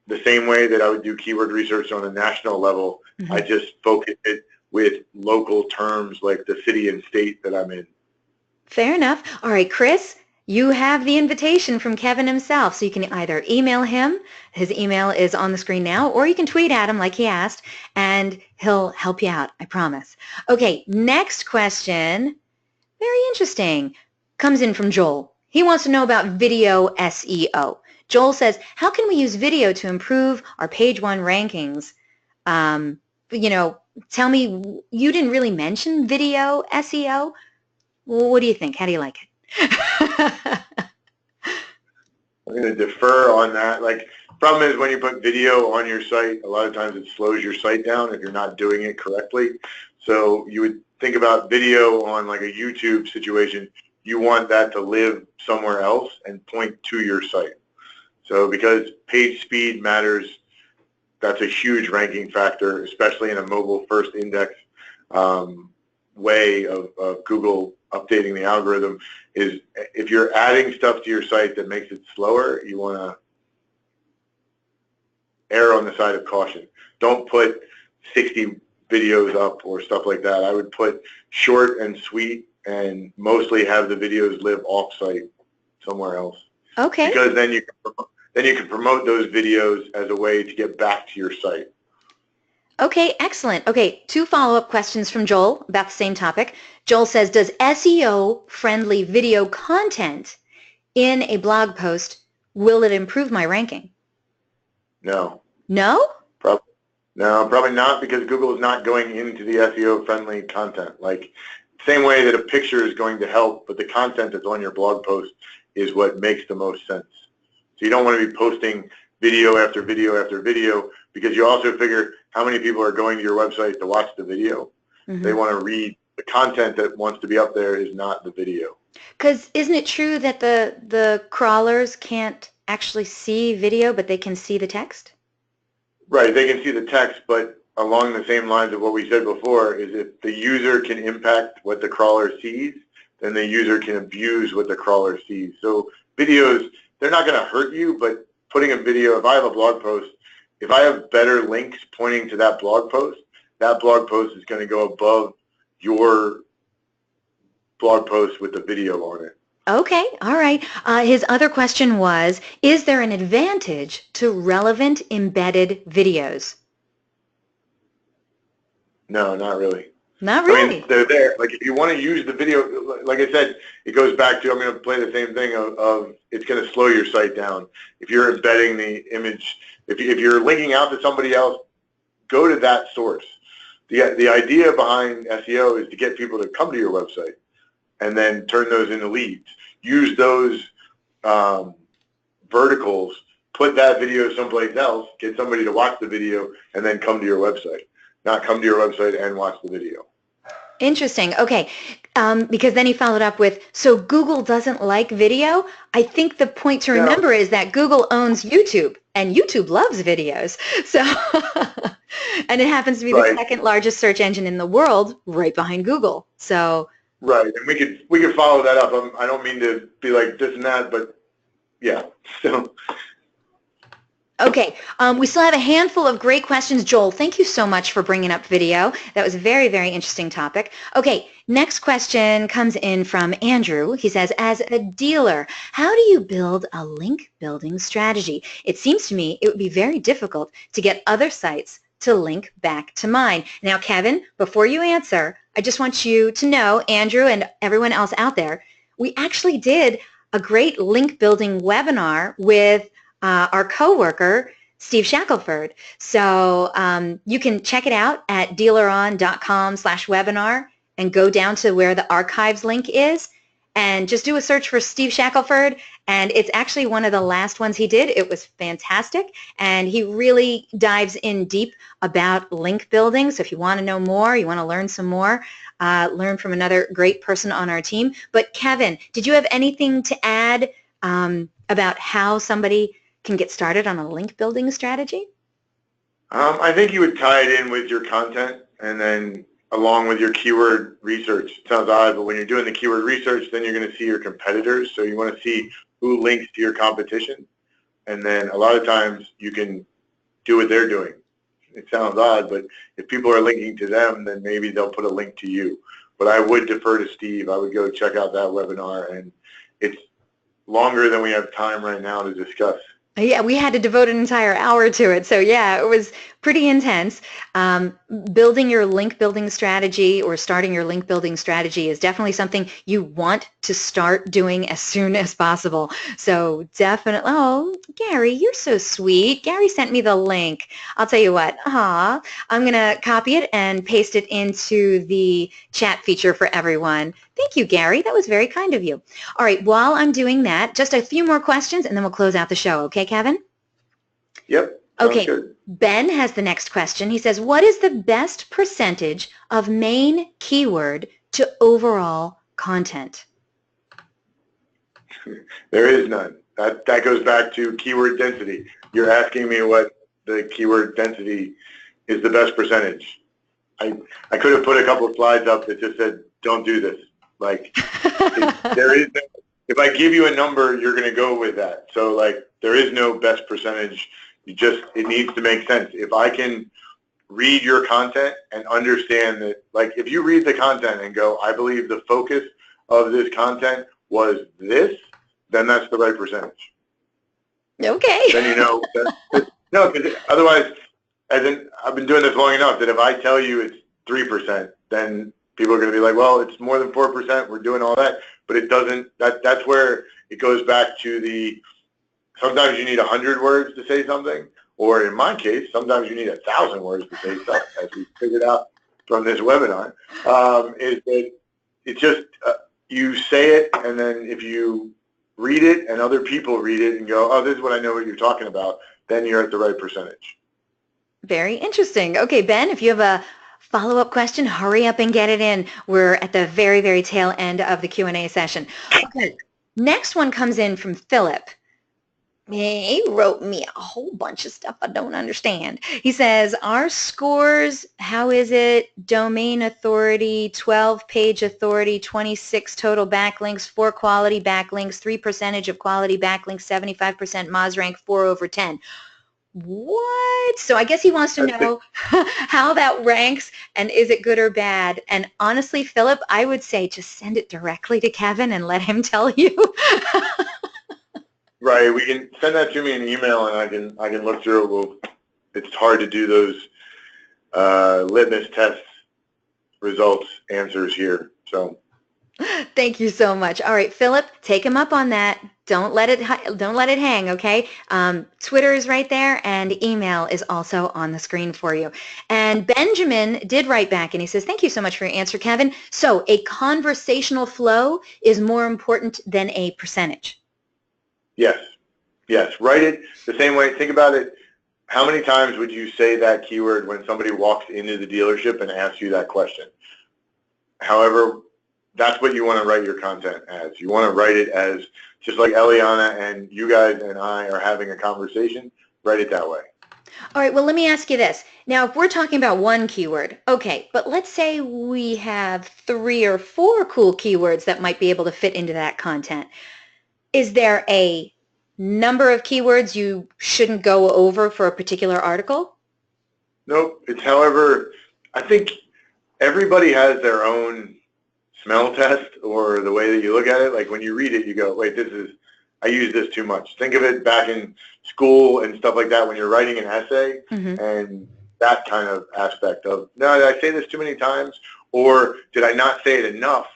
the same way that I would do keyword research on a national level. Mm-hmm. I just focus it with local terms like the city and state that I'm in. Fair enough. All right, Chris, you have the invitation from Kevin himself, so you can either email him, his email is on the screen now, or you can tweet at him like he asked, and he'll help you out, I promise. Okay, next question, very interesting, comes in from Joel. He wants to know about video SEO. Joel says, how can we use video to improve our page 1 rankings? Tell me, you didn't really mention video SEO. Well, what do you think? How do you like it? I'm going to defer on that. Problem is when you put video on your site, a lot of times it slows your site down if you're not doing it correctly. So you would think about video on like a YouTube situation. You want that to live somewhere else and point to your site. So because page speed matters, that's a huge ranking factor, especially in a mobile first index way of Google updating the algorithm. Is if you're adding stuff to your site that makes it slower, you want to err on the side of caution. Don't put 60 videos up or stuff like that. I would put short and sweet and mostly have the videos live off-site somewhere else. Okay. Because then you can promote those videos as a way to get back to your site. Okay, excellent. Okay, 2 follow-up questions from Joel about the same topic. Joel says, does SEO-friendly video content in a blog post, will it improve my ranking? No. No? No, probably not, because Google is not going into the SEO-friendly content. Same way that a picture is going to help, but the content that's on your blog post is what makes the most sense. So you don't want to be posting video after video after video, because you also figure how many people are going to your website to watch the video. Mm-hmm. They want to read the content that wants to be up there is not the video. Because isn't it true that the crawlers can't actually see video, but they can see the text? Right, they can see the text, but along the same lines of what we said before, is if the user can impact what the crawler sees, then the user can abuse what the crawler sees. So videos, they're not going to hurt you, but putting a video, if I have a blog post, if I have better links pointing to that blog post is going to go above your blog post with the video on it. Okay, all right. His other question was, is there an advantage to relevant embedded videos? No, not really. Not really? I mean, they're there. If you want to use the video, like I said, it goes back to, I'm going to play the same thing of it's going to slow your site down. If you're embedding the image, if you're linking out to somebody else, go to that source. The idea behind SEO is to get people to come to your website and then turn those into leads. Use those verticals, put that video someplace else, get somebody to watch the video, and then come to your website. Not come to your website and watch the video. Interesting. Okay. Because then he followed up with, so Google doesn't like video? I think the point to remember is that Google owns YouTube, and YouTube loves videos. So, and it happens to be the second largest search engine in the world, right behind Google. So. Right, and we could follow that up. I don't mean to be like this and that, but yeah. So. Okay, we still have a handful of great questions. Joel, thank you so much for bringing up video. That was a very, very interesting topic. Okay, next question comes in from Andrew. He says, as a dealer, how do you build a link building strategy? It seems to me it would be very difficult to get other sites to link back to mine. Now, Kevin, before you answer, I just want you to know, Andrew and everyone else out there, we actually did a great link building webinar with our coworker, Steve Shackelford. So you can check it out at dealeron.com/webinar and go down to where the archives link is and just do a search for Steve Shackelford, and it's actually one of the last ones he did. It was fantastic, and he really dives in deep about link building. So if you want to know more, you want to learn some more, learn from another great person on our team. But Kevin, did you have anything to add about how somebody can get started on a link building strategy? I think you would tie it in with your content and then along with your keyword research. It sounds odd, but when you're doing the keyword research, then you're going to see your competitors. So you want to see who links to your competition. And then a lot of times you can do what they're doing. It sounds odd, but if people are linking to them, then maybe they'll put a link to you. But I would defer to Steve. I would go check out that webinar, and it's longer than we have time right now to discuss. Yeah, we had to devote an entire hour to it. So yeah, it was pretty intense. Building your link building strategy or starting your link building strategy is definitely something you want to start doing as soon as possible. So definitely, oh, Gary, you're so sweet. Gary sent me the link. I'll tell you what, I'm going to copy it and paste it into the chat feature for everyone. Thank you, Gary. That was very kind of you. All right, while I'm doing that, just a few more questions and then we'll close out the show. Okay, Kevin? Yep. Okay, good. Ben has the next question. He says, what is the best percentage of main keyword to overall content? There is none. That goes back to keyword density. You're asking me what the keyword density is the best percentage. I could have put a couple of slides up that just said, don't do this. Like, there is no, if I give you a number, you're going to go with that. So, like, there is no best percentage. It needs to make sense. If I can read your content and understand that, like, if you read the content and go, I believe the focus of this content was this, then that's the right percentage. Okay. Then you know. No, because otherwise, I've been doing this long enough that if I tell you it's 3%, then people are going to be like, well, it's more than 4%. We're doing all that. But it doesn't. That's where it goes back to the, sometimes you need 100 words to say something, or in my case, sometimes you need 1,000 words to say something, as we figured out from this webinar. Is that it's just, you say it, and then if you read it and other people read it and go, oh, this is what I know what you're talking about, then you're at the right percentage. Very interesting. Okay, Ben, if you have a follow-up question, hurry up and get it in. We're at the very, very tail end of the Q&A session. Okay, next one comes in from Philip. He wrote me a whole bunch of stuff I don't understand. He says, our scores, how is it? Domain authority, 12 page authority, 26 total backlinks, 4 quality backlinks, 3% of quality backlinks, 75% Moz rank, 4/10. What? So I guess he wants to know how that ranks and is it good or bad. And honestly, Philip, I would say just send it directly to Kevin and let him tell you. Right. We can send that to me in email, and I can look through it. It's hard to do those litmus test results answers here. So. Thank you so much. All right, Philip, take him up on that. Don't let it hang, okay? Twitter is right there, and email is also on the screen for you. And Benjamin did write back, and he says, thank you so much for your answer, Kevin. So a conversational flow is more important than a percentage. Yes. Yes. Write it the same way. Think about it. How many times would you say that keyword when somebody walks into the dealership and asks you that question? However, that's what you want to write your content as. You want to write it as, just like Eliana and you guys and I are having a conversation, write it that way. All right, well, let me ask you this. Now, if we're talking about one keyword, okay, but let's say we have 3 or 4 cool keywords that might be able to fit into that content. Is there a number of keywords you shouldn't go over for a particular article? Nope. It's, however, I think everybody has their own smell test or the way that you look at it. Like when you read it, you go, wait, I use this too much. Think of it back in school and stuff like that when you're writing an essay and that kind of aspect of, no, did I say this too many times? Or did I not say it enough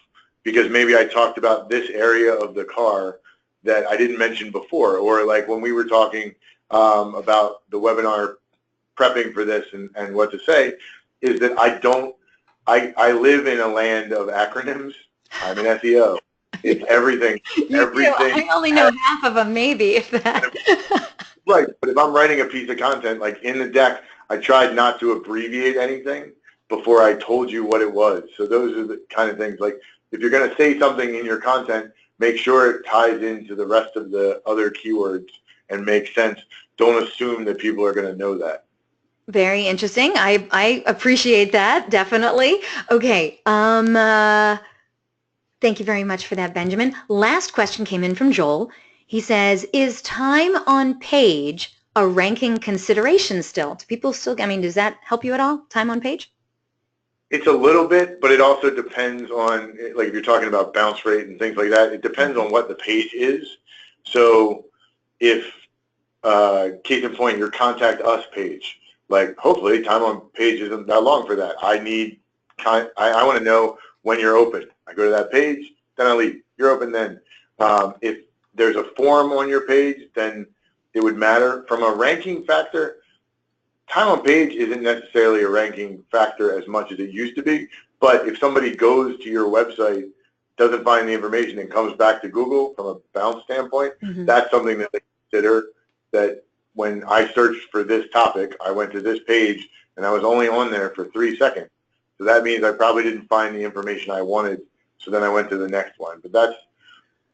because maybe I talked about this area of the car that I didn't mention before, or like when we were talking about the webinar prepping for this and what to say, is that I live in a land of acronyms. I'm an SEO. It's everything. You do. I only know half of them, maybe, if that. Right, but if I'm writing a piece of content, like in the deck, I tried not to abbreviate anything before I told you what it was. So those are the kind of things, like if you're going to say something in your content, make sure it ties into the rest of the other keywords and makes sense. Don't assume that people are going to know that. Very interesting. I appreciate that, definitely. Okay. Thank you very much for that, Benjamin. Last question came in from Joel. He says, is time on page a ranking consideration still? Do people still, I mean, does that help you at all, time on page? It's a little bit, but it also depends on, like if you're talking about bounce rate and things like that, it depends on what the page is. So if, case in point, your contact us page, like hopefully time on page isn't that long for that. I want to know when you're open. I go to that page, then I leave. You're open then. If there's a form on your page, then it would matter. From a ranking factor, time on page isn't necessarily a ranking factor as much as it used to be, but if somebody goes to your website, doesn't find the information, and comes back to Google from a bounce standpoint, that's something that they consider. That when I searched for this topic, I went to this page, and I was only on there for 3 seconds. So that means I probably didn't find the information I wanted, so then I went to the next one. But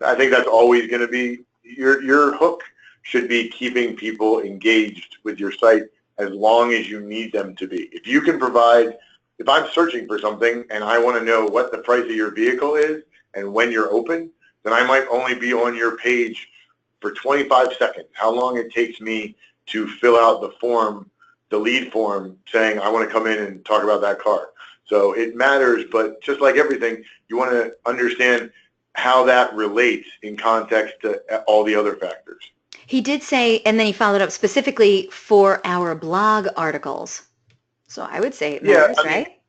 I think that's always going to be, your hook should be keeping people engaged with your site as long as you need them to be. If you can provide, if I'm searching for something and I want to know what the price of your vehicle is and when you're open, then I might only be on your page for 25 seconds. How long it takes me to fill out the form, the lead form, saying I want to come in and talk about that car. So it matters, but just like everything, you want to understand how that relates in context to all the other factors. He did say, and then he followed up specifically for our blog articles. So I would say it matters, right?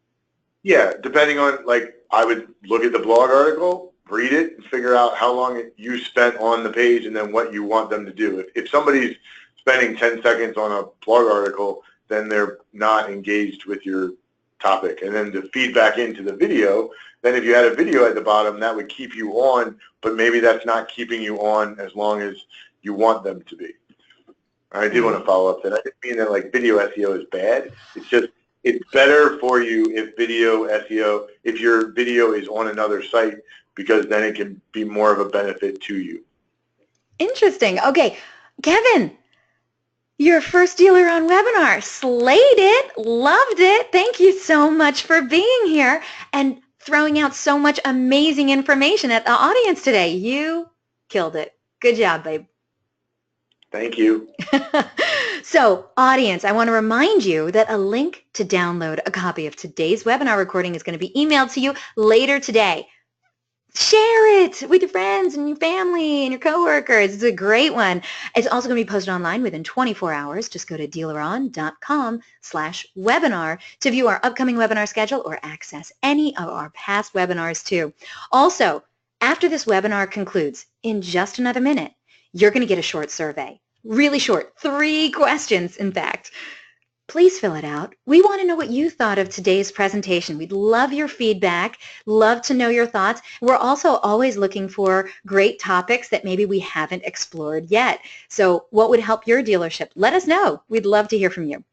Yeah, depending on, like, I would look at the blog article, read it, and figure out how long you spent on the page and then what you want them to do. If somebody's spending 10 seconds on a blog article, then they're not engaged with your topic. And then to feed back into the video, then if you had a video at the bottom, that would keep you on, but maybe that's not keeping you on as long as you want them to be. I did want to follow up that. I didn't mean that like video SEO is bad. It's just, it's better for you if video SEO, if your video is on another site, because then it can be more of a benefit to you. Interesting. Okay, Kevin, your first DealerOn webinar, slayed it, loved it. Thank you so much for being here and throwing out so much amazing information at the audience today. You killed it. Good job, babe. Thank you. So, audience, I want to remind you that a link to download a copy of today's webinar recording is going to be emailed to you later today. Share it with your friends and your family and your coworkers. It's a great one. It's also going to be posted online within 24 hours. Just go to DealerOn.com/webinar to view our upcoming webinar schedule or access any of our past webinars too. Also, after this webinar concludes, in just another minute, you're going to get a short survey. Really short, 3 questions, in fact. Please fill it out. We want to know what you thought of today's presentation. We'd love your feedback, love to know your thoughts. We're also always looking for great topics that maybe we haven't explored yet. So what would help your dealership? Let us know. We'd love to hear from you.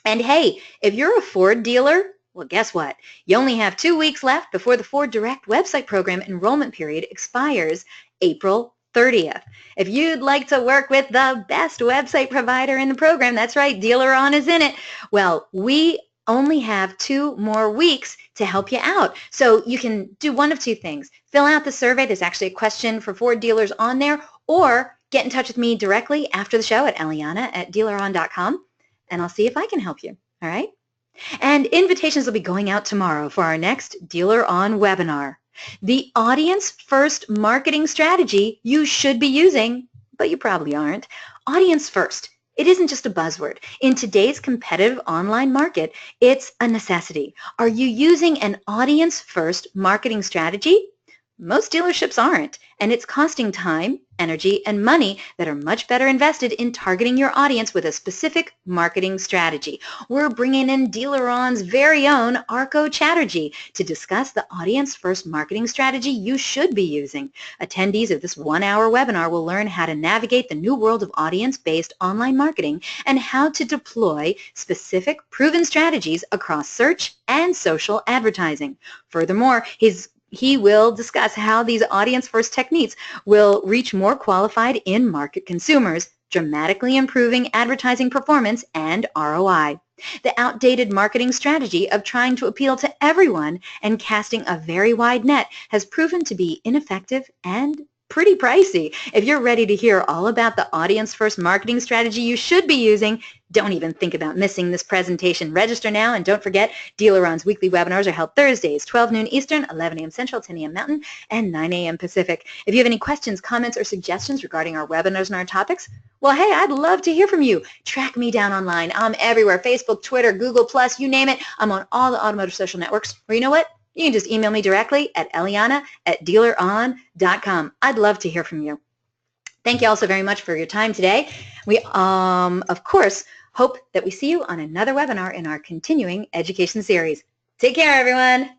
And hey, if you're a Ford dealer, well, guess what? You only have 2 weeks left before the Ford Direct website program enrollment period expires April 30th. If you'd like to work with the best website provider in the program, that's right, DealerOn is in it. Well, we only have 2 more weeks to help you out. So you can do one of 2 things. Fill out the survey. There's actually a question for Ford dealers on there, or get in touch with me directly after the show at Eliana@DealerOn.com, and I'll see if I can help you. All right? And invitations will be going out tomorrow for our next DealerOn webinar. The audience first marketing strategy you should be using, but you probably aren't. Audience first. It isn't just a buzzword. In today's competitive online market, it's a necessity. Are you using an audience first marketing strategy? Most dealerships aren't, and it's costing time, energy, and money that are much better invested in targeting your audience with a specific marketing strategy. We're bringing in DealerOn's very own Arco Chatterjee to discuss the audience-first marketing strategy you should be using. Attendees of this one-hour webinar will learn how to navigate the new world of audience-based online marketing and how to deploy specific proven strategies across search and social advertising. Furthermore, he will discuss how these audience-first techniques will reach more qualified in-market consumers, dramatically improving advertising performance and ROI. The outdated marketing strategy of trying to appeal to everyone and casting a very wide net has proven to be ineffective and pretty pricey. If you're ready to hear all about the audience-first marketing strategy you should be using, don't even think about missing this presentation. Register now, and don't forget, DealerOn's weekly webinars are held Thursdays, 12 noon Eastern, 11 a.m. Central, 10 a.m. Mountain, and 9 a.m. Pacific. If you have any questions, comments, or suggestions regarding our webinars and our topics, well, hey, I'd love to hear from you. Track me down online. I'm everywhere, Facebook, Twitter, Google+, you name it. I'm on all the automotive social networks. Or you know what? You can just email me directly at eliana@dealeron.com. I'd love to hear from you. Thank you all so very much for your time today. We, of course, hope that we see you on another webinar in our continuing education series. Take care, everyone.